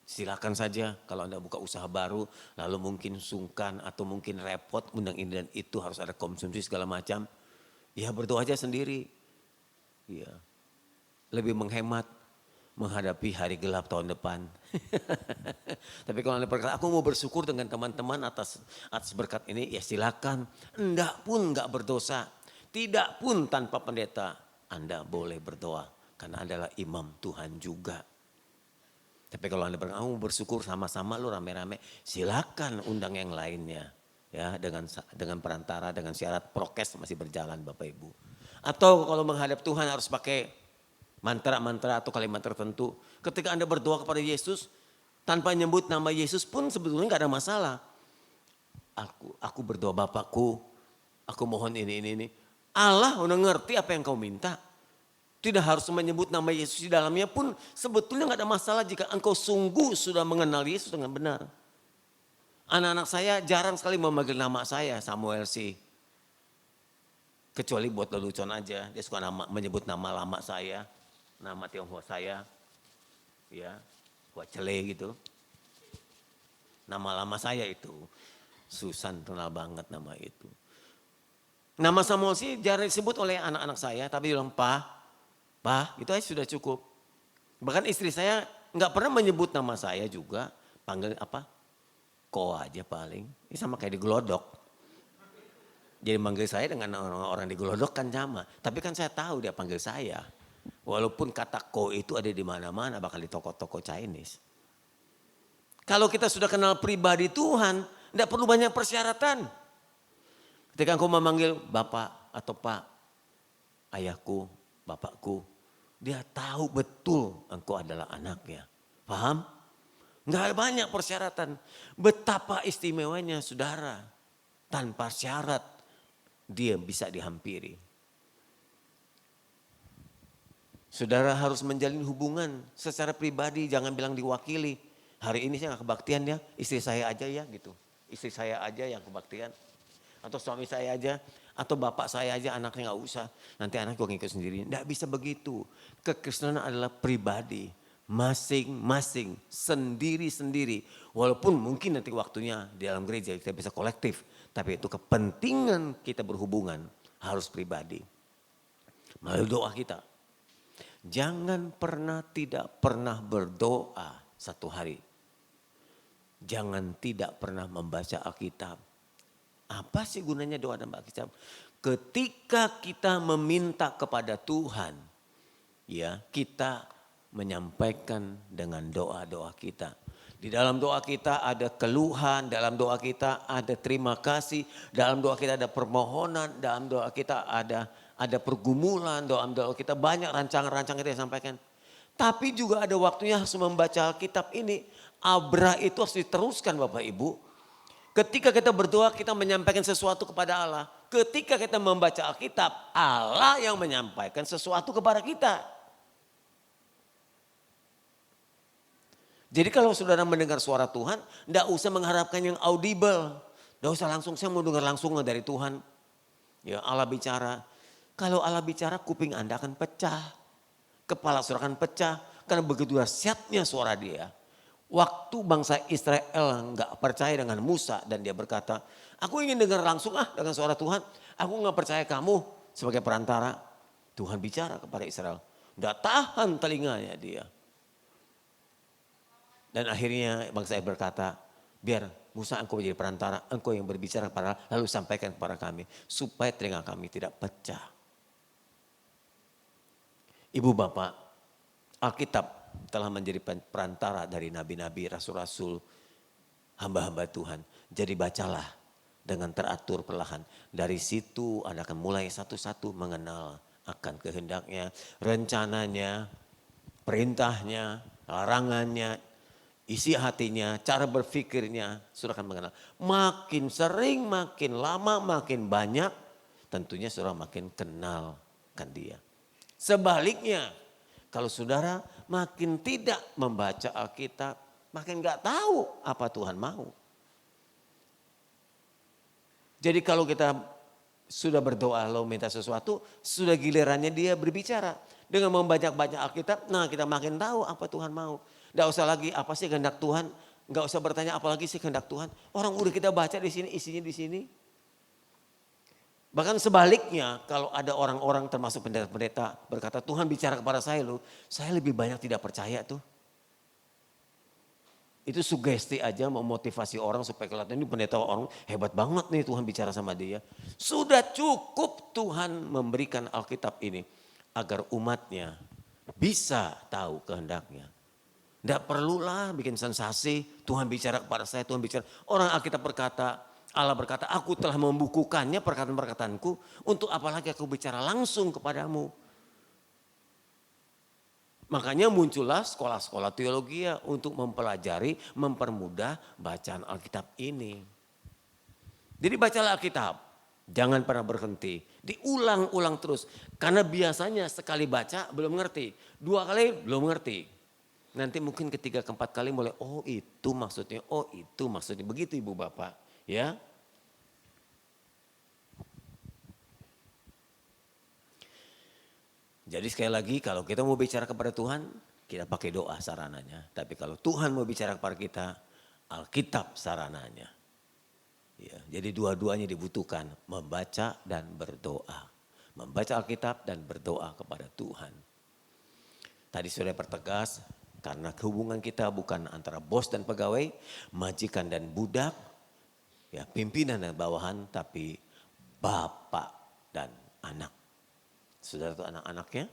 C: Silakan saja kalau Anda buka usaha baru, lalu mungkin sungkan atau mungkin repot undang ini dan itu harus ada konsumsi segala macam. Ya berdoa aja sendiri. Ya, lebih menghemat menghadapi hari gelap tahun depan. Tapi kalau Anda berkata, aku mau bersyukur dengan teman-teman atas berkat ini, ya silakan. Enggak pun enggak berdosa. Tidak pun tanpa pendeta Anda boleh berdoa. Karena adalah imam Tuhan juga. Tapi kalau Anda bersyukur sama-sama lu rame-rame. Silakan undang yang lainnya. Ya, dengan perantara, dengan syarat prokes masih berjalan Bapak Ibu. Atau kalau menghadap Tuhan harus pakai mantra-mantra atau kalimat tertentu. Ketika Anda berdoa kepada Yesus. Tanpa nyebut nama Yesus pun sebetulnya gak ada masalah. Aku berdoa Bapakku. Aku mohon ini. Allah udah ngerti apa yang kau minta. Tidak harus menyebut nama Yesus di dalamnya pun sebetulnya gak ada masalah jika engkau sungguh sudah mengenal Yesus dengan benar. Anak-anak saya jarang sekali memanggil nama saya Samuel sih. Kecuali buat lelucon aja. Dia suka menyebut nama lama saya. Nama Tionghoa saya. Ya, Hua Cele gitu. Nama lama saya itu. Susan kenal banget nama itu. Nama Samuel sih jarang disebut oleh anak-anak saya. Tapi bilang, Pa, itu aja sudah cukup. Bahkan istri saya nggak pernah menyebut nama saya juga. Panggil apa? Ko aja paling. Ini sama kayak digelodok. Jadi manggil saya dengan orang digelodok kan sama. Tapi kan saya tahu dia panggil saya. Walaupun kata ko itu ada di mana-mana. Bahkan di toko-toko Chinese. Kalau kita sudah kenal pribadi Tuhan. Tidak perlu banyak persyaratan. Ketika engkau memanggil Bapak atau Pak, ayahku, Bapakku, dia tahu betul engkau adalah anaknya. Paham? Enggak banyak persyaratan. Betapa istimewanya saudara. Tanpa syarat dia bisa dihampiri. Saudara harus menjalin hubungan secara pribadi, jangan bilang diwakili. Hari ini saya gak kebaktian ya, istri saya aja ya gitu. Istri saya aja yang kebaktian. Atau suami saya aja, atau bapak saya aja, anaknya gak usah. Nanti anak gue ngikut sendiri. Tidak bisa begitu. Kekristenan adalah pribadi. Masing-masing, sendiri-sendiri. Walaupun mungkin nanti waktunya di dalam gereja kita bisa kolektif. Tapi itu kepentingan kita berhubungan harus pribadi. Melalui doa kita. Jangan pernah tidak pernah berdoa satu hari. Jangan tidak pernah membaca Alkitab. Apa sih gunanya doa dan Alkitab? Ketika kita meminta kepada Tuhan, ya kita menyampaikan dengan doa-doa kita. Di dalam doa kita ada keluhan, dalam doa kita ada terima kasih, dalam doa kita ada permohonan, dalam doa kita ada pergumulan, dalam doa kita banyak rancangan-rancangan kita sampaikan. Tapi juga ada waktunya harus membaca Alkitab ini. Abrah itu harus diteruskan Bapak Ibu. Ketika kita berdoa kita menyampaikan sesuatu kepada Allah. Ketika kita membaca Alkitab, Allah yang menyampaikan sesuatu kepada kita. Jadi kalau saudara mendengar suara Tuhan, tidak usah mengharapkan yang audible. Tidak usah langsung, saya mau dengar langsung dari Tuhan. Ya Allah bicara. Kalau Allah bicara kuping Anda akan pecah. Kepala saudara akan pecah. Karena begitu dahsyatnya suara dia. Waktu bangsa Israel nggak percaya dengan Musa dan dia berkata, aku ingin dengar langsung dengan suara Tuhan. Aku nggak percaya kamu sebagai perantara. Tuhan bicara kepada Israel. Nggak tahan telinganya dia. Dan akhirnya bangsa Israel berkata, biar Musa engkau menjadi perantara, engkau yang berbicara kepada Allah, lalu sampaikan kepada kami. Supaya telinga kami tidak pecah. Ibu bapak, Alkitab telah menjadi perantara dari nabi-nabi, rasul-rasul, hamba-hamba Tuhan. Jadi bacalah dengan teratur perlahan. Dari situ Anda akan mulai satu-satu mengenal akan kehendaknya, rencananya, perintahnya, larangannya, isi hatinya, cara berpikirnya, saudara akan mengenal. Makin sering, makin lama, makin banyak, tentunya saudara makin kenalkan dia. Sebaliknya, kalau saudara makin tidak membaca Alkitab, makin gak tahu apa Tuhan mau. Jadi kalau kita sudah berdoa lalu minta sesuatu, sudah gilirannya dia berbicara. Dengan membaca Alkitab, nah kita makin tahu apa Tuhan mau. Gak usah lagi apa sih kehendak Tuhan, gak usah bertanya apalagi sih kehendak Tuhan. Orang udah kita baca di sini, isinya di sini. Bahkan sebaliknya kalau ada orang-orang termasuk pendeta-pendeta berkata Tuhan bicara kepada saya loh, saya lebih banyak tidak percaya tuh. Itu sugesti aja memotivasi orang supaya kelihatan ini pendeta orang hebat banget nih Tuhan bicara sama dia. Sudah cukup Tuhan memberikan Alkitab ini agar umatnya bisa tahu kehendaknya. Tidak perlulah bikin sensasi Tuhan bicara kepada saya, Tuhan bicara. Orang Alkitab berkata, Allah berkata, aku telah membukukannya perkataan-perkataanku. Untuk apalagi aku bicara langsung kepadamu. Makanya muncullah sekolah-sekolah teologi untuk mempelajari, mempermudah bacaan Alkitab ini. Jadi bacalah Alkitab. Jangan pernah berhenti. Diulang-ulang terus. Karena biasanya sekali baca belum ngerti. 2 kali belum ngerti. Nanti mungkin ketiga keempat kali mulai, oh itu maksudnya, oh itu maksudnya. Begitu ibu bapak. Ya. Jadi sekali lagi kalau kita mau bicara kepada Tuhan, kita pakai doa sarananya. Tapi kalau Tuhan mau bicara kepada kita, Alkitab sarananya. Ya, jadi dua-duanya dibutuhkan, membaca dan berdoa. Membaca Alkitab dan berdoa kepada Tuhan. Tadi sudah pertegas, karena hubungan kita bukan antara bos dan pegawai, majikan dan budak, ya, pimpinan dan bawahan, tapi bapak dan anak. Saudara itu anak-anaknya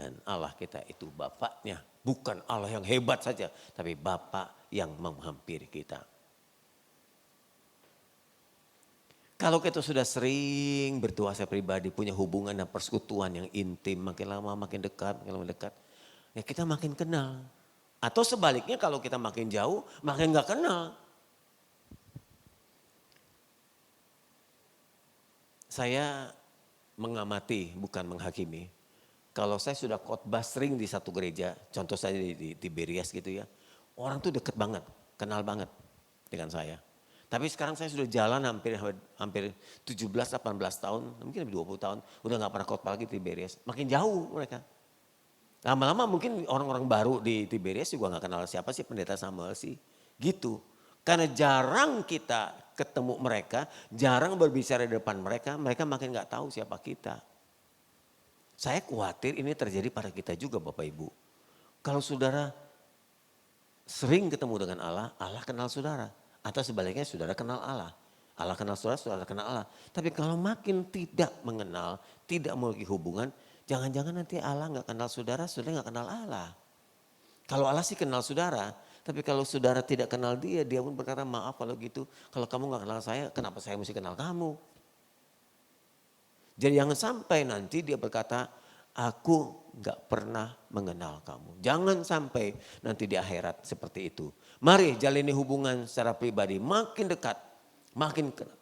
C: dan Allah kita itu bapaknya. Bukan Allah yang hebat saja, tapi Bapa yang menghampiri kita. Kalau kita sudah sering berdoa secara pribadi, punya hubungan dan persekutuan yang intim, makin lama makin dekat, ya kita makin kenal. Atau sebaliknya kalau kita makin jauh, makin gak kenal. Saya mengamati, bukan menghakimi. Kalau saya sudah khotbah sering di satu gereja, contoh saja di Tiberias gitu ya. Orang tuh deket banget, kenal banget dengan saya. Tapi sekarang saya sudah jalan hampir 17-18 tahun, mungkin lebih 20 tahun. Udah gak pernah khotbah lagi di Tiberias, makin jauh mereka. Lama-lama mungkin orang-orang baru di Tiberias juga gak kenal siapa sih pendeta Samuel sih. Gitu. Karena jarang kita ketemu mereka, jarang berbicara di depan mereka, mereka makin gak tahu siapa kita. Saya khawatir ini terjadi pada kita juga Bapak Ibu. Kalau saudara sering ketemu dengan Allah, Allah kenal saudara. Atau sebaliknya saudara kenal Allah. Allah kenal saudara, saudara kenal Allah. Tapi kalau makin tidak mengenal, tidak memiliki hubungan, jangan-jangan nanti Allah gak kenal saudara, saudara gak kenal Allah. Kalau Allah sih kenal saudara, tapi kalau saudara tidak kenal dia, dia pun berkata maaf kalau gitu. Kalau kamu gak kenal saya, kenapa saya mesti kenal kamu? Jadi jangan sampai nanti dia berkata, aku gak pernah mengenal kamu. Jangan sampai nanti di akhirat seperti itu. Mari jalani hubungan secara pribadi makin dekat, makin kenal.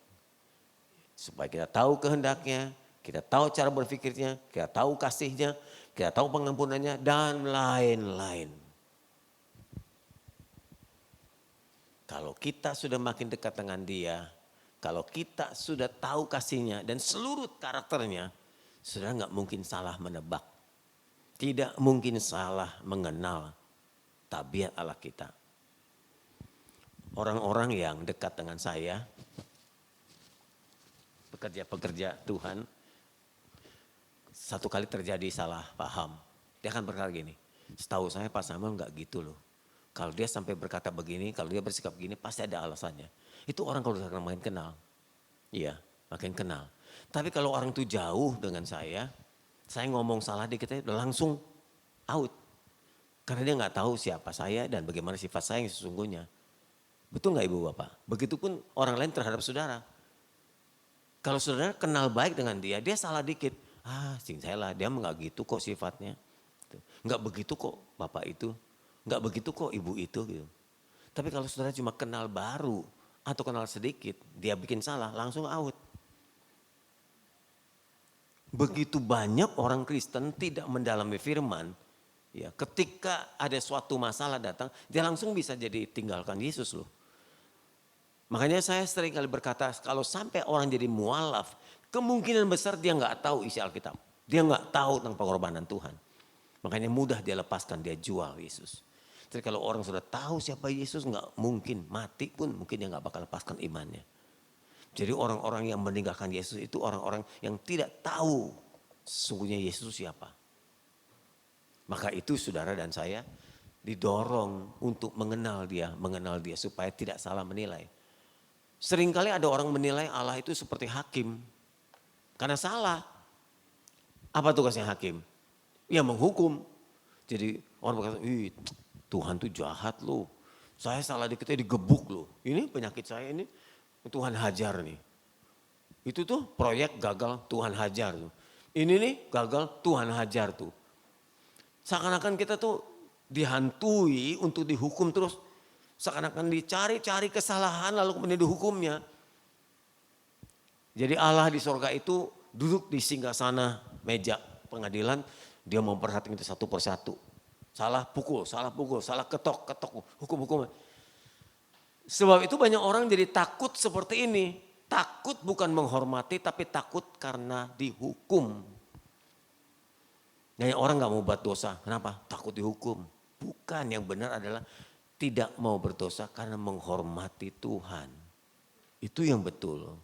C: Supaya kita tahu kehendaknya, kita tahu cara berpikirnya, kita tahu kasihnya, kita tahu pengampunannya dan lain-lain. Kalau kita sudah makin dekat dengan dia, kalau kita sudah tahu kasihnya dan seluruh karakternya, sudah gak mungkin salah menebak. Tidak mungkin salah mengenal tabiat Allah kita. Orang-orang yang dekat dengan saya, pekerja-pekerja Tuhan, satu kali terjadi salah paham. Dia akan berkata gini, setahu saya Pak Samuel gak gitu loh. Kalau dia sampai berkata begini, kalau dia bersikap begini pasti ada alasannya. Itu orang kalau sudah makin kenal. Iya, makin kenal. Tapi kalau orang itu jauh dengan saya ngomong salah dikit aja udah langsung out. Karena dia gak tahu siapa saya dan bagaimana sifat saya yang sesungguhnya. Betul gak Ibu Bapak? Begitupun orang lain terhadap saudara. Kalau saudara kenal baik dengan dia, dia salah dikit. Sing saya lah, dia gak gitu kok sifatnya. Gak begitu kok Bapak itu. Gak begitu kok Ibu itu gitu. Tapi kalau saudara cuma kenal baru atau kenal sedikit, dia bikin salah langsung out. Begitu banyak orang Kristen tidak mendalami firman, ya ketika ada suatu masalah datang, dia langsung bisa jadi tinggalkan Yesus loh. Makanya saya sering kali berkata, kalau sampai orang jadi mualaf, kemungkinan besar dia nggak tahu isi Alkitab. Dia nggak tahu tentang pengorbanan Tuhan. Makanya mudah dia lepaskan, dia jual Yesus. Jadi kalau orang sudah tahu siapa Yesus, nggak mungkin mati pun mungkin dia nggak bakal lepaskan imannya. Jadi orang-orang yang meninggalkan Yesus itu orang-orang yang tidak tahu sesungguhnya Yesus siapa. Maka itu saudara dan saya didorong untuk mengenal dia supaya tidak salah menilai. Seringkali ada orang menilai Allah itu seperti hakim. Karena salah. Apa tugasnya hakim? Ya menghukum. Jadi orang berkata, Tuhan tuh jahat loh. Saya salah dikit digebuk loh. Ini penyakit saya ini Tuhan hajar nih. Itu tuh proyek gagal Tuhan hajar tuh. Ini nih gagal Tuhan hajar tuh. Seakan-akan kita tuh dihantui untuk dihukum terus. Seakan-akan dicari-cari kesalahan lalu kemudian dihukumnya. Jadi Allah di sorga itu duduk di singgasana meja pengadilan. Dia memperhatikan itu satu persatu. Salah pukul, salah ketok, hukum-hukum. Sebab itu banyak orang jadi takut seperti ini. Takut bukan menghormati tapi takut karena dihukum. Banyak orang gak mau buat dosa. Kenapa? Takut dihukum. Bukan, yang benar adalah tidak mau berdosa karena menghormati Tuhan. Itu yang betul.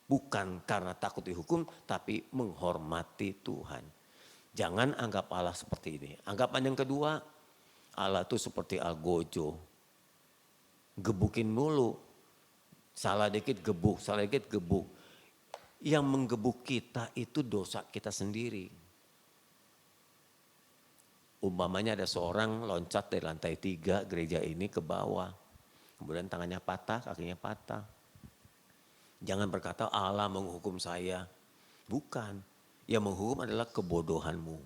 C: Bukan karena takut dihukum tapi menghormati Tuhan. Jangan anggap Allah seperti ini. Anggapan yang kedua, Allah itu seperti algojo. Gebukin mulu. Salah dikit gebuk, salah dikit gebuk. Yang menggebuk kita itu dosa kita sendiri. Umpamanya ada seorang loncat dari lantai 3 gereja ini ke bawah. Kemudian tangannya patah, kakinya patah. Jangan berkata Allah menghukum saya. Bukan. Yang menghukum adalah kebodohanmu.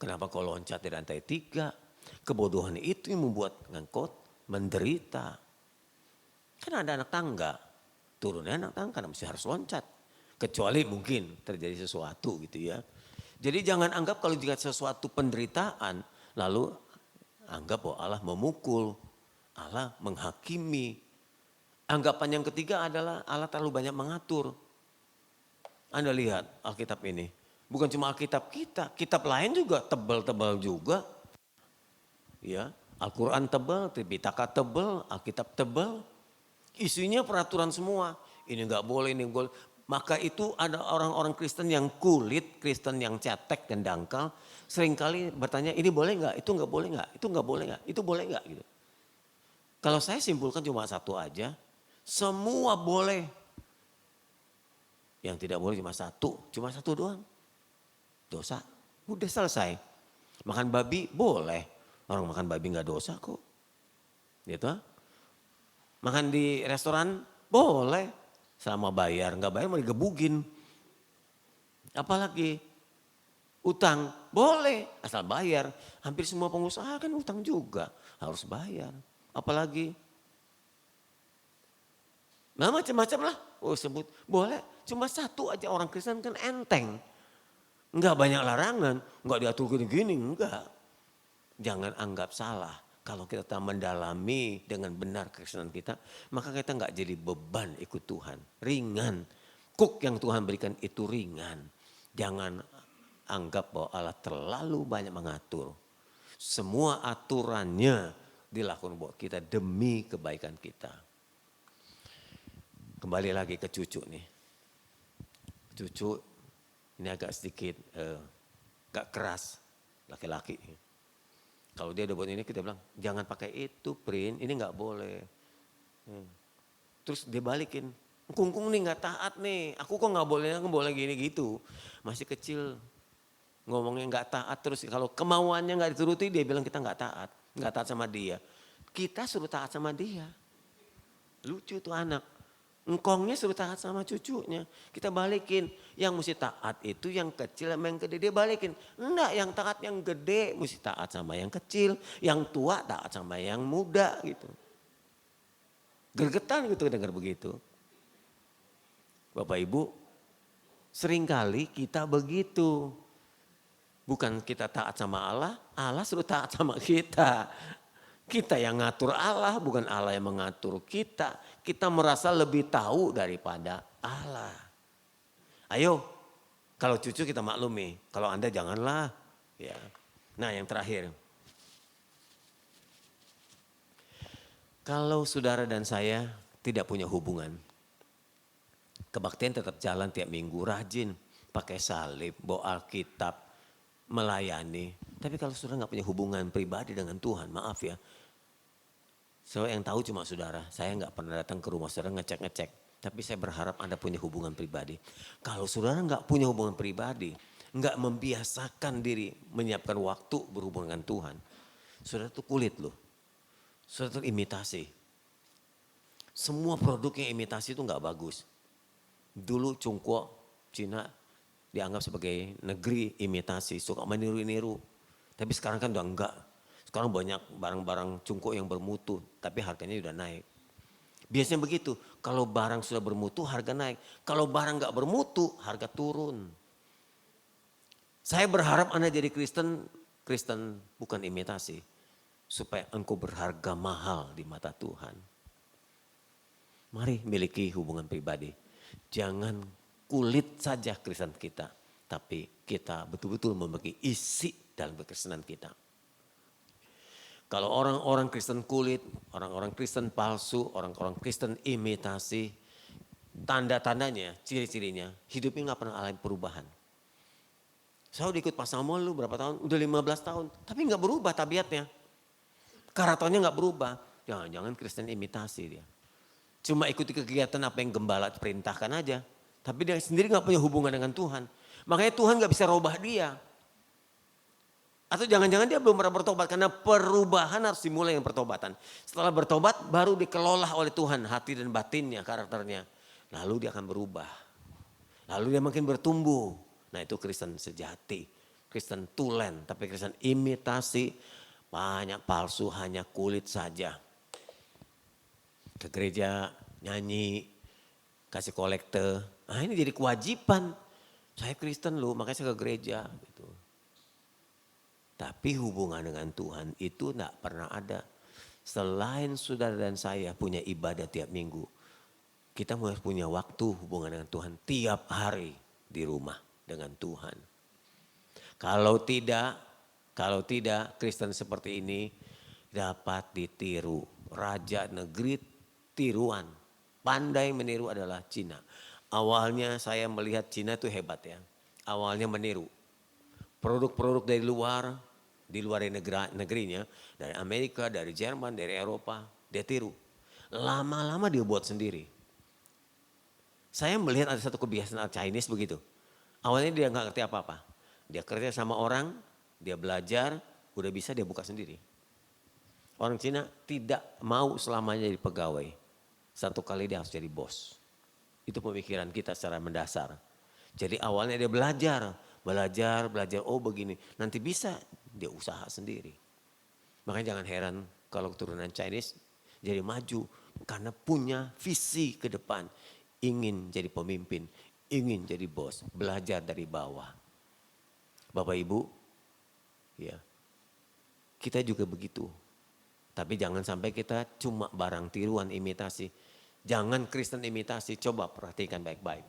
C: Kenapa kau loncat dari lantai 3? Kebodohan itu yang membuat engkau menderita. Kan ada anak tangga. Turunnya anak tangga karena mesti harus loncat. Kecuali mungkin terjadi sesuatu gitu ya. Jadi jangan anggap kalau jika sesuatu penderitaan, lalu anggap bahwa Allah memukul, Allah menghakimi. Anggapan yang ketiga adalah Allah terlalu banyak mengatur. Anda lihat Alkitab ini, bukan cuma Alkitab kita, kitab lain juga tebal-tebal juga. Ya, Al-Quran tebal, Tripitaka tebal, Alkitab tebal. Isunya peraturan semua, ini enggak boleh, ini boleh. Maka itu ada orang-orang Kristen yang kulit, Kristen yang cetek dan dangkal, seringkali bertanya ini boleh enggak, itu enggak boleh enggak, itu enggak boleh enggak, itu boleh enggak gitu. Kalau saya simpulkan cuma satu aja, semua boleh. Yang tidak boleh cuma satu doang. Dosa, udah selesai. Makan babi boleh, orang makan babi enggak dosa kok. Gitu. Makan di restoran boleh. Selama bayar, nggak bayar mau digebugin. Apalagi utang, boleh asal bayar. Hampir semua pengusaha kan utang juga, harus bayar. Apalagi, nah macam-macam lah. Oh sebut, boleh. Cuma satu aja orang Kristen kan enteng. Nggak banyak larangan, nggak diatur gini-gini, enggak. Jangan anggap salah. Kalau kita tak mendalami dengan benar kekristenan kita, maka kita nggak jadi beban ikut Tuhan. Ringan. Kuk yang Tuhan berikan itu ringan. Jangan anggap bahwa Allah terlalu banyak mengatur. Semua aturannya dilakukan buat kita demi kebaikan kita. Kembali lagi ke cucu nih. Cucu ini agak sedikit agak keras, laki-laki. Kalau dia udah buat ini kita bilang jangan pakai itu Prin, ini nggak boleh. Terus dia balikin, kungkung nih nggak taat nih, aku kok nggak boleh gini gitu. Masih kecil ngomongnya nggak taat terus kalau kemauannya nggak dituruti dia bilang kita nggak taat sama dia. Kita suruh taat sama dia. Lucu tuh anak. Engkongnya suruh taat sama cucunya. Kita balikin. Yang mesti taat itu yang kecil sama yang gede. Dia balikin. Enggak, yang taat yang gede mesti taat sama yang kecil. Yang tua taat sama yang muda gitu. Gergetan gitu dengar begitu. Bapak Ibu, seringkali kita begitu. Bukan kita taat sama Allah, Allah suruh taat sama kita. Kita yang ngatur Allah, bukan Allah yang mengatur kita. Kita merasa lebih tahu daripada Allah. Ayo, kalau cucu kita maklumi, kalau Anda janganlah. Ya. Nah yang terakhir. Kalau saudara dan saya tidak punya hubungan, kebaktian tetap jalan tiap minggu, rajin, pakai salib, bawa Alkitab, melayani. Tapi kalau saudara nggak punya hubungan pribadi dengan Tuhan, maaf ya. Yang tahu cuma saudara, saya nggak pernah datang ke rumah saudara ngecek-ngecek. Tapi saya berharap Anda punya hubungan pribadi. Kalau saudara nggak punya hubungan pribadi, nggak membiasakan diri menyiapkan waktu berhubungan dengan Tuhan. Saudara itu kulit loh, saudara itu imitasi. Semua produk yang imitasi itu nggak bagus. Dulu Cungkuo, Cina dianggap sebagai negeri imitasi, suka meniru-niru. Tapi sekarang kan udah enggak. Sekarang banyak barang-barang Cungkuo yang bermutu, tapi harganya udah naik. Biasanya begitu, kalau barang sudah bermutu harga naik. Kalau barang enggak bermutu harga turun. Saya berharap Anda jadi Kristen bukan imitasi. Supaya engkau berharga mahal di mata Tuhan. Mari miliki hubungan pribadi. Jangan kulit saja Kristen kita. Tapi kita betul-betul memiliki isi dalam kekristenan kita. Kalau orang-orang Kristen kulit, orang-orang Kristen palsu, orang-orang Kristen imitasi, tanda-tandanya, ciri-cirinya, hidupnya gak pernah alami perubahan. Saya udah ikut Pak Samuel lu berapa tahun? Udah 15 tahun, tapi gak berubah tabiatnya. Karakternya gak berubah, jangan-jangan Kristen imitasi dia. Cuma ikuti kegiatan apa yang gembala perintahkan aja. Tapi dia sendiri gak punya hubungan dengan Tuhan. Makanya Tuhan gak bisa robah dia. Atau jangan-jangan dia belum pernah bertobat karena perubahan harus dimulai dengan pertobatan. Setelah bertobat baru dikelola oleh Tuhan hati dan batinnya, karakternya. Lalu dia akan berubah. Lalu dia makin bertumbuh. Nah itu Kristen sejati. Kristen tulen, tapi Kristen imitasi. Banyak palsu, hanya kulit saja. Ke gereja, nyanyi, kasih kolekte. Nah ini jadi kewajiban. Saya Kristen loh, makanya saya ke gereja. Gitu. Tapi hubungan dengan Tuhan itu tidak pernah ada. Selain saudara dan saya punya ibadah tiap minggu. Kita harus punya waktu hubungan dengan Tuhan tiap hari di rumah dengan Tuhan. Kalau tidak Kristen seperti ini dapat ditiru. Raja negeri tiruan. Pandai meniru adalah Cina. Awalnya saya melihat Cina itu hebat ya. Awalnya meniru. Produk-produk dari luar, di luar negerinya, dari Amerika, dari Jerman, dari Eropa, dia tiru. Lama-lama dia buat sendiri. Saya melihat ada satu kebiasaan Chinese begitu. Awalnya dia nggak ngerti apa-apa. Dia kerja sama orang, dia belajar, udah bisa dia buka sendiri. Orang Cina tidak mau selamanya jadi pegawai. Satu kali dia harus jadi bos. Itu pemikiran kita secara mendasar. Jadi awalnya dia belajar, oh begini. Nanti bisa dia usaha sendiri. Makanya jangan heran kalau keturunan Chinese jadi maju. Karena punya visi ke depan. Ingin jadi pemimpin, ingin jadi bos, belajar dari bawah. Bapak Ibu, ya, kita juga begitu. Tapi jangan sampai kita cuma barang tiruan imitasi. Jangan Kristen imitasi, coba perhatikan baik-baik.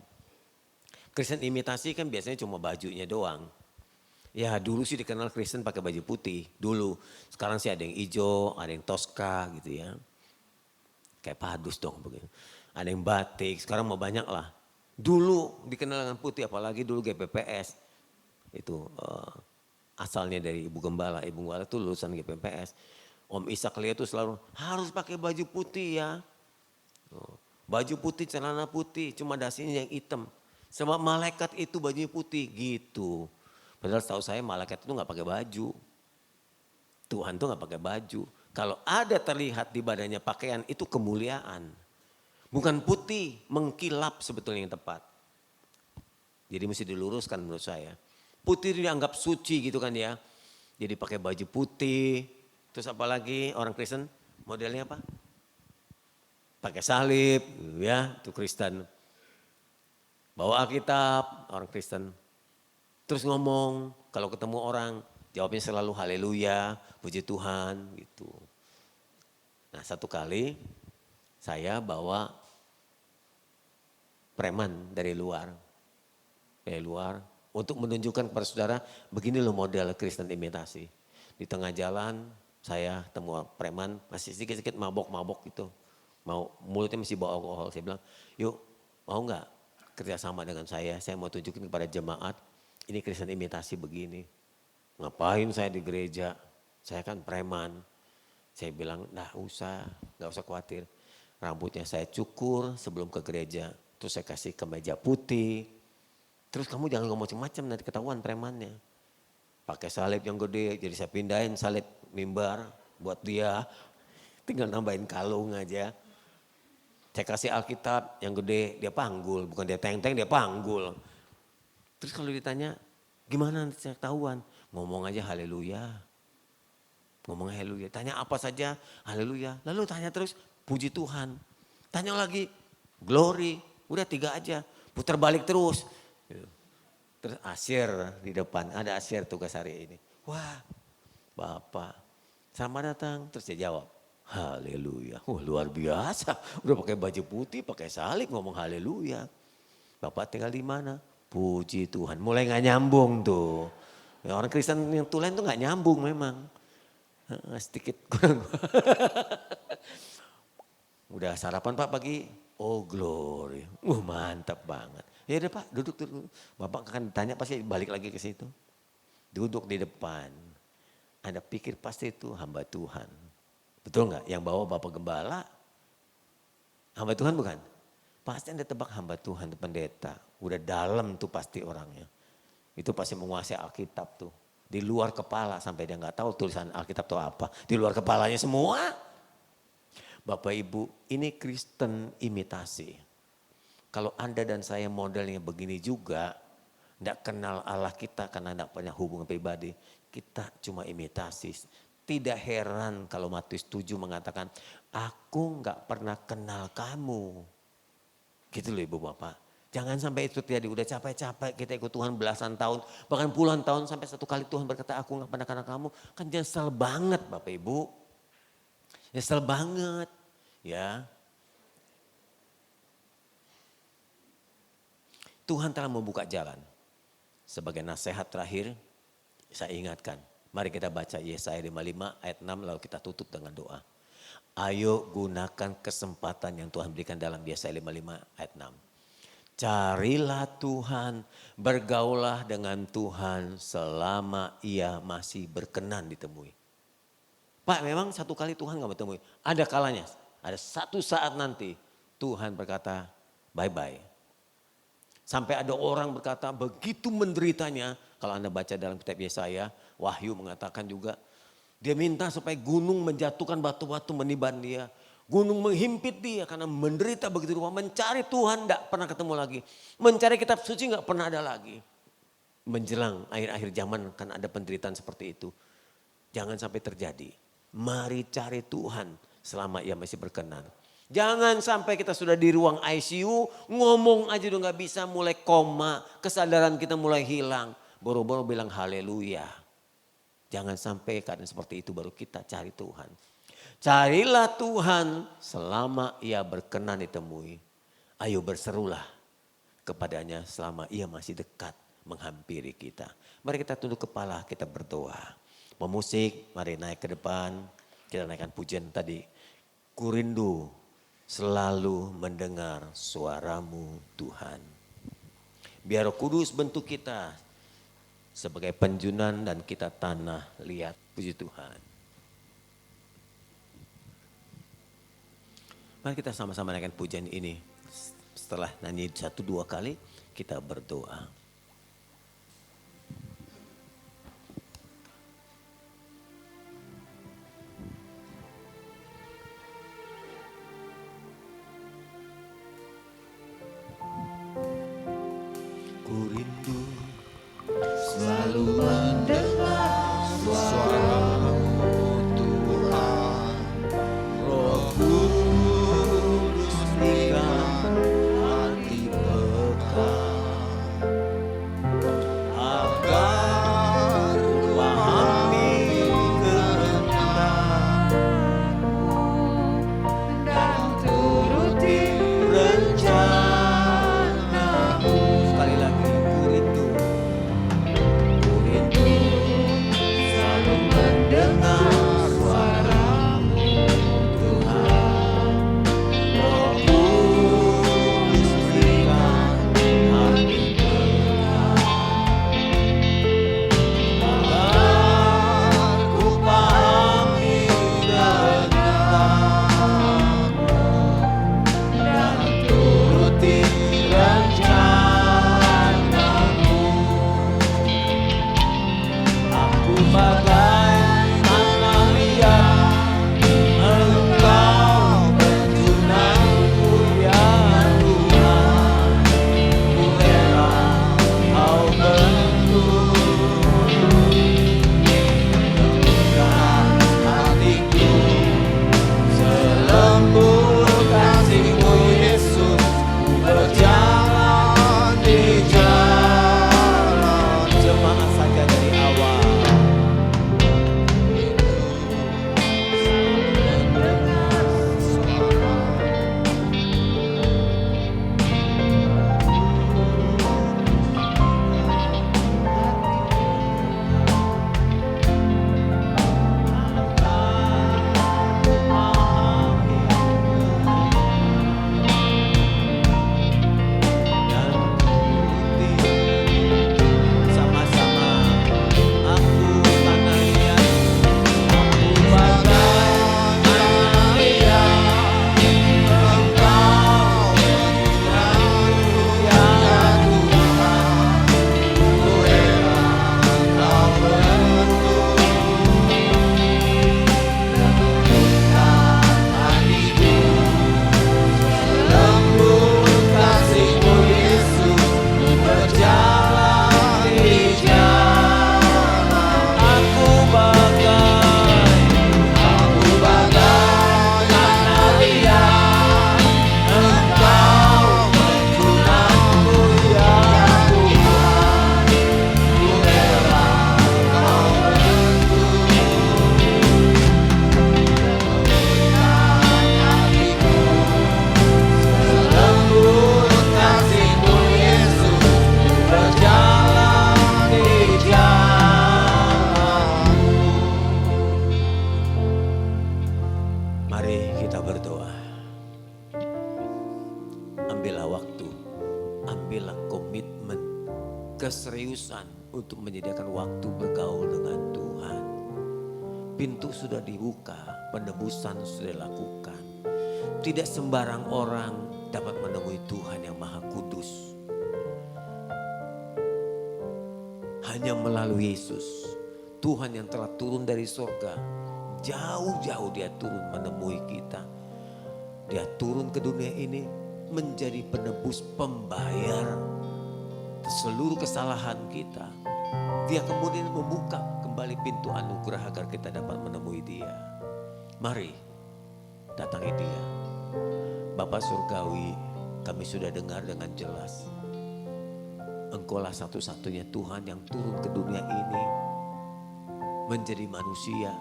C: Kristen imitasi kan biasanya cuma bajunya doang. Ya dulu sih dikenal Kristen pakai baju putih, dulu. Sekarang sih ada yang hijau, ada yang toska gitu ya. Kayak padus dong begitu. Ada yang batik, sekarang mau banyak lah. Dulu dikenal dengan putih, apalagi dulu GPPS. Itu asalnya dari Ibu Gembala itu lulusan GPPS. Om Ishak lihat tuh selalu harus pakai baju putih ya. Baju putih, celana putih, cuma dasinya yang hitam. Sebab malaikat itu bajunya putih gitu. Padahal setahu saya malaikat itu gak pakai baju. Tuhan tuh gak pakai baju. Kalau ada terlihat di badannya pakaian itu kemuliaan. Bukan putih, mengkilap sebetulnya yang tepat. Jadi mesti diluruskan menurut saya. Putih dianggap suci gitu kan ya. Jadi pakai baju putih. Terus apalagi orang Kristen modelnya apa? Pakai salib ya, itu Kristen. Bawa Alkitab, orang Kristen. Terus ngomong, kalau ketemu orang jawabnya selalu haleluya, puji Tuhan gitu. Nah satu kali saya bawa preman dari luar untuk menunjukkan kepada saudara begini loh model Kristen imitasi. Di tengah jalan saya temu preman masih sedikit-sedikit mabok-mabok gitu. Mulutnya masih bawa alkohol. Saya bilang yuk mau gak kerjasama dengan saya mau tunjukin kepada jemaat ini Kristen imitasi begini. Ngapain saya di gereja, saya kan preman. Saya bilang gak usah khawatir. Rambutnya saya cukur sebelum ke gereja. Terus saya kasih kemeja putih. Terus kamu jangan ngomong macam-macam nanti ketahuan premannya. Pakai salib yang gede, jadi saya pindahin salib mimbar buat dia. Tinggal nambahin kalung aja. Saya kasih Alkitab yang gede, dia panggul. Bukan dia teng-teng, dia panggul. Terus kalau ditanya, gimana nanti saya ketahuan? Ngomong aja haleluya. Ngomong haleluya. Tanya apa saja, haleluya. Lalu tanya terus, puji Tuhan. Tanya lagi, glory. Udah 3 aja, putar balik terus. Terus asyir di depan, ada asyir tugas hari ini. Wah Bapak, selamat datang. Terus dia jawab, haleluya. Luar biasa, udah pakai baju putih, pakai salib ngomong haleluya. Bapak tinggal di mana? Puji Tuhan, mulai gak nyambung tuh. Ya, orang Kristen yang tulen tuh gak nyambung memang. Sedikit kurang. Udah sarapan Pak pagi? Oh glory, mantap banget. Ya udah Pak, duduk. Bapak akan ditanya pasti balik lagi ke situ. Duduk di depan. Anda pikir pasti itu hamba Tuhan. Betul nggak? Yang bawa Bapak Gembala, hamba Tuhan bukan? Pasti Anda tebak hamba Tuhan, itu pendeta. Udah dalam tuh pasti orangnya. Itu pasti menguasai Alkitab tuh. Di luar kepala sampai dia nggak tahu tulisan Alkitab itu apa. Di luar kepalanya semua. Bapak Ibu, ini Kristen imitasi. Kalau Anda dan saya modelnya begini juga, tidak kenal Allah kita karena tidak punya hubungan pribadi, kita cuma imitasi. Tidak heran kalau Matius 7 mengatakan, aku nggak pernah kenal kamu. Gitu loh Ibu Bapak. Jangan sampai itu terjadi, udah capek-capek kita ikut Tuhan belasan tahun, bahkan puluhan tahun sampai satu kali Tuhan berkata, aku nggak pernah kenal kamu. Kan nyesel banget Bapak Ibu. Nyesel banget ya. Tuhan telah membuka jalan. Sebagai nasihat terakhir, saya ingatkan. Mari kita baca Yesaya 55 ayat 6 lalu kita tutup dengan doa. Ayo gunakan kesempatan yang Tuhan berikan dalam Yesaya 55 ayat 6. Carilah Tuhan, bergaulah dengan Tuhan selama ia masih berkenan ditemui. Pak, memang satu kali Tuhan gak bertemu. Ada kalanya, ada satu saat nanti Tuhan berkata bye-bye. Sampai ada orang berkata begitu menderitanya, kalau Anda baca dalam kitab Yesaya, Wahyu mengatakan juga, dia minta supaya gunung menjatuhkan batu-batu meniban dia. Gunung menghimpit dia karena menderita begitu rupa, mencari Tuhan tidak pernah ketemu lagi. Mencari kitab suci nggak pernah ada lagi. Menjelang akhir-akhir zaman kan ada penderitaan seperti itu. Jangan sampai terjadi. Mari cari Tuhan selama ia masih berkenan. Jangan sampai kita sudah di ruang ICU, ngomong aja udah gak bisa, mulai koma, kesadaran kita mulai hilang. Boro-boro bilang haleluya. Jangan sampai keadaan seperti itu baru kita cari Tuhan. Carilah Tuhan selama ia berkenan ditemui. Ayo berserulah kepadanya selama ia masih dekat menghampiri kita. Mari kita tunduk kepala, kita berdoa. Pemusik, mari naik ke depan. Kita naikkan pujian tadi. Ku rindu selalu mendengar suaramu Tuhan. Biar Roh Kudus bentuk kita sebagai penjunan dan kita tanah liat. Puji Tuhan. Mari kita sama-sama naikkan pujian ini. Setelah nyanyi 1-2 kali kita berdoa. Ku rindu selalu mendengar suaramu Tuhan. Roh Kudus berikan hati peka agar pahami kehendakmu dan turuti rencanamu. Sekali lagi, ku rindu selalu mendengar keseriusan untuk menyediakan waktu bergaul dengan Tuhan. Pintu sudah dibuka, penebusan sudah dilakukan. Tidak sembarang orang dapat menemui Tuhan yang Maha Kudus. Hanya melalui Yesus, Tuhan yang telah turun dari surga. Jauh-jauh dia turun menemui kita. Dia turun ke dunia ini menjadi penebus, pembayar seluruh kesalahan kita. Dia kemudian membuka kembali pintu anugerah agar kita dapat menemui dia. Mari datangi dia. Bapa Surgawi, kami sudah dengar dengan jelas. Engkaulah satu-satunya Tuhan yang turun ke dunia ini menjadi manusia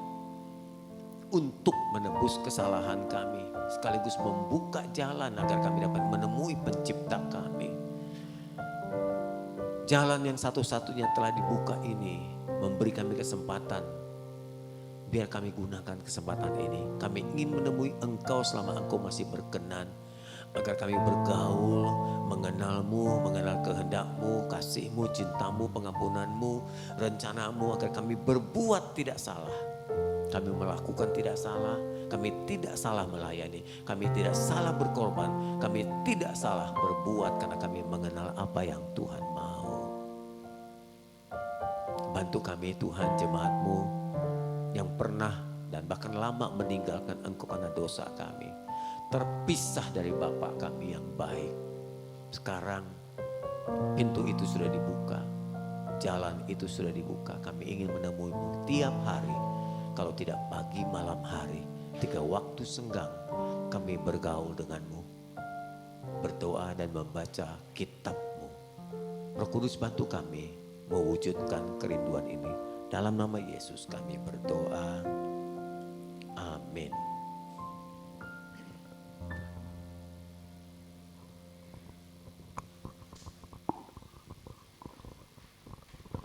C: untuk menebus kesalahan kami, sekaligus membuka jalan agar kami dapat menemui pencipta kami. Jalan yang satu-satunya telah dibuka ini memberi kami kesempatan. Biar kami gunakan kesempatan ini. Kami ingin menemui Engkau selama Engkau masih berkenan. Agar kami bergaul, mengenal-Mu, mengenal kehendak-Mu, kasih-Mu, cinta-Mu, pengampunan-Mu, rencana-Mu. Agar kami berbuat tidak salah. Kami melakukan tidak salah. Kami tidak salah melayani. Kami tidak salah berkorban. Kami tidak salah berbuat karena kami mengenal apa yang Tuhan mau. Bantu kami Tuhan, jemaat-Mu yang pernah dan bahkan lama meninggalkan Engkau karena dosa kami. Terpisah dari Bapa kami yang baik. Sekarang pintu itu sudah dibuka. Jalan itu sudah dibuka. Kami ingin menemui-Mu tiap hari. Kalau tidak pagi, malam hari. 3 waktu senggang kami bergaul dengan-Mu. Berdoa dan membaca kitab-Mu. Roh Kudus bantu kami mewujudkan kerinduan ini. Dalam nama Yesus kami berdoa. Amin.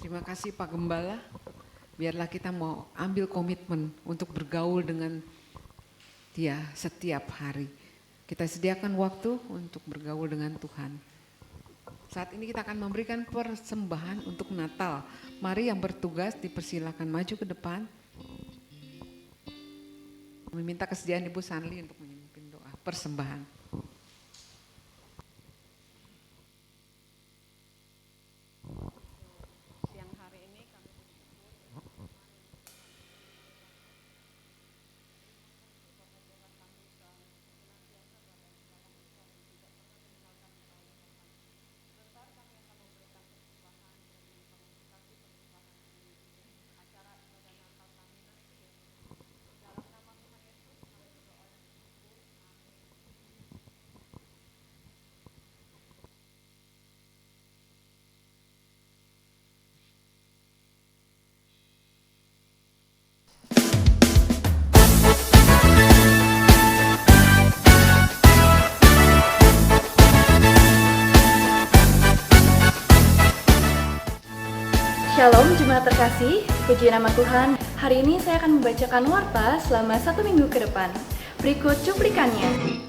A: Terima kasih Pak Gembala. Biarlah kita mau ambil komitmen untuk bergaul dengan Dia setiap hari. Kita sediakan waktu untuk bergaul dengan Tuhan. Saat ini kita akan memberikan persembahan untuk Natal. Mari yang bertugas dipersilakan maju ke depan. Kami minta kesediaan Ibu Sanli untuk memimpin doa persembahan.
D: Shalom jemaat terkasih, puji nama Tuhan. Hari ini saya akan membacakan warta selama 1 minggu ke depan. Berikut cuplikannya.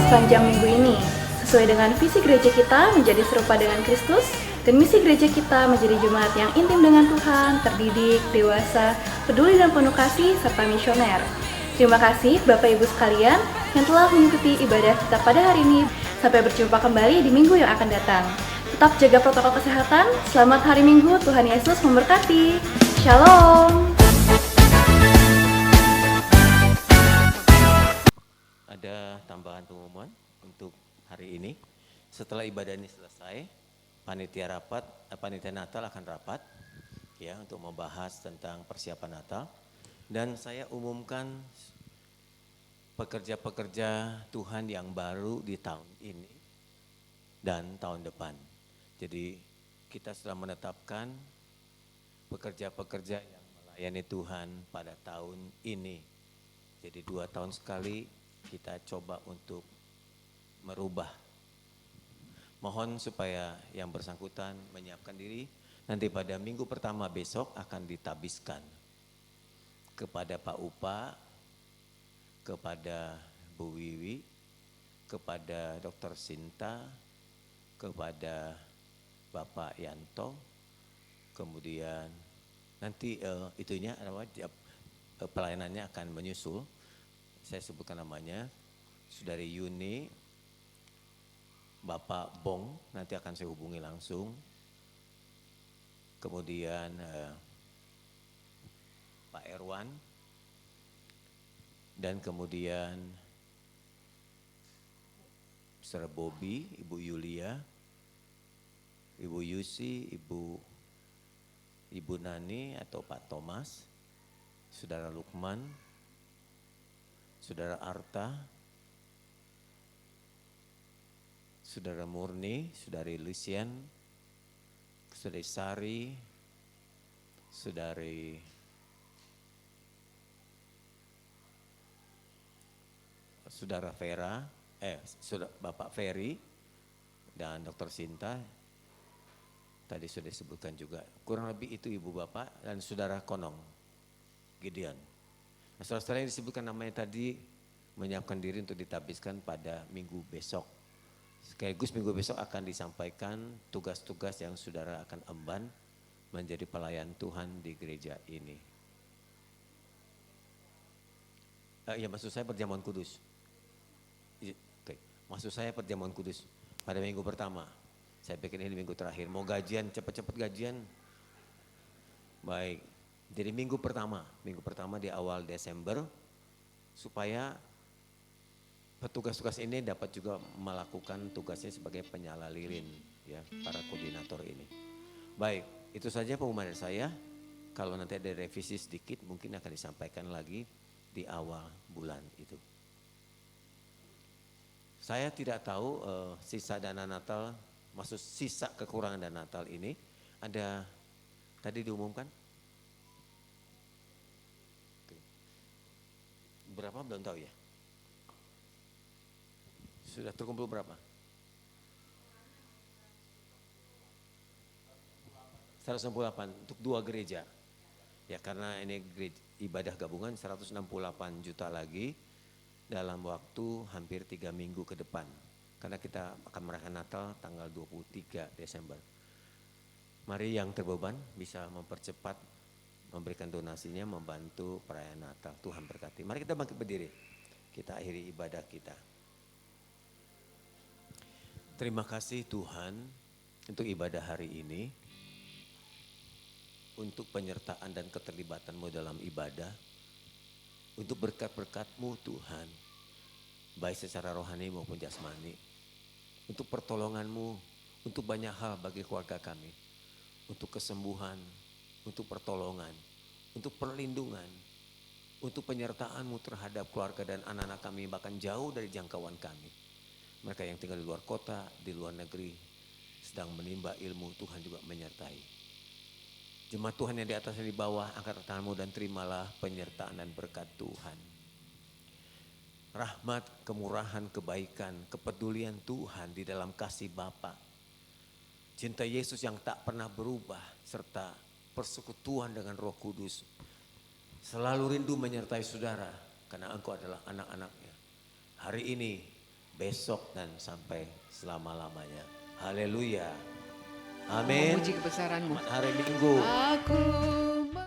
D: sepanjang minggu ini. Sesuai dengan visi gereja kita menjadi serupa dengan Kristus, dan misi gereja kita menjadi jemaat yang intim dengan Tuhan, terdidik, dewasa, peduli dan penuh kasih, serta misioner. Terima kasih Bapak Ibu sekalian yang telah mengikuti ibadah kita pada hari ini. Sampai berjumpa kembali di minggu yang akan datang. Tetap jaga protokol kesehatan. Selamat hari Minggu, Tuhan Yesus memberkati. Shalom.
C: Ada tambahan pengumuman untuk hari ini. Setelah ibadah ini selesai, panitia Natal akan rapat ya untuk membahas tentang persiapan Natal, dan saya umumkan pekerja-pekerja Tuhan yang baru di tahun ini dan tahun depan. Jadi kita sudah menetapkan pekerja-pekerja yang melayani Tuhan pada tahun ini. Jadi 2 tahun sekali kita coba untuk merubah. Mohon supaya yang bersangkutan menyiapkan diri, nanti pada minggu pertama besok akan ditabiskan kepada Pak Upa, kepada Bu Wiwi, kepada Dr. Sinta, kepada Bapak Yanto, kemudian nanti pelayanannya akan menyusul. Saya sebutkan namanya, Saudari Yuni, Bapak Bong, nanti akan saya hubungi langsung. Kemudian Pak Erwan, dan kemudian Saudara Bobi, Ibu Yulia, Ibu Yusi, Ibu Nani atau Pak Thomas, Saudara Lukman, Saudara Arta, Saudara Murni, Saudari Lucian, Saudari Sari, Saudara Vera, Bapak Ferry, dan Dr. Sinta, tadi sudah disebutkan juga. Kurang lebih itu Ibu Bapak dan Saudara Konong, Gideon. Nah, saudara-saudara yang disebutkan namanya tadi menyiapkan diri untuk ditabiskan pada minggu besok. Sekaligus minggu besok akan disampaikan tugas-tugas yang saudara akan emban menjadi pelayan Tuhan di gereja ini. Ya, maksud saya perjamuan kudus. Oke, maksud saya perjamuan kudus pada minggu pertama. Saya pikir ini minggu terakhir. Mau gajian, cepat-cepat gajian. Baik, jadi minggu pertama di awal Desember, supaya petugas-tugas ini dapat juga melakukan tugasnya sebagai penyala lilin, ya, para koordinator ini. Baik, itu saja pengumuman dari saya. Kalau nanti ada revisi sedikit mungkin akan disampaikan lagi di awal bulan itu. Saya tidak tahu sisa dana Natal, maksud sisa kekurangan dana Natal ini ada tadi diumumkan? Berapa belum tahu ya? Sudah terkumpul berapa? 168 untuk 2 gereja. Ya, karena ini ibadah gabungan 168 juta lagi dalam waktu hampir 3 minggu ke depan. Karena kita akan merayakan Natal tanggal 23 Desember. Mari yang terbeban bisa mempercepat memberikan donasinya, membantu perayaan Natal. Tuhan berkati. Mari kita bangkit berdiri. Kita akhiri ibadah kita. Terima kasih Tuhan untuk ibadah hari ini, untuk penyertaan dan keterlibatanmu dalam ibadah, untuk berkat-berkat-Mu Tuhan, baik secara rohani maupun jasmani, untuk pertolongan-Mu, untuk banyak hal bagi keluarga kami, untuk kesembuhan, untuk pertolongan, untuk perlindungan, untuk penyertaan-Mu terhadap keluarga dan anak-anak kami bahkan jauh dari jangkauan kami. Mereka yang tinggal di luar kota, di luar negeri, sedang menimba ilmu, Tuhan juga menyertai. Jemaat Tuhan yang di atas dan di bawah, angkat tanganmu dan terimalah penyertaan dan berkat Tuhan. Rahmat, kemurahan, kebaikan, kepedulian Tuhan di dalam kasih Bapa, cinta Yesus yang tak pernah berubah, serta persekutuan dengan Roh Kudus selalu rindu menyertai saudara karena engkau adalah anak-anaknya. Hari ini besok dan sampai selama-lamanya. Haleluya. Amin.
A: Memuji kebesaran-Mu.
C: Selamat hari Minggu.
A: Aku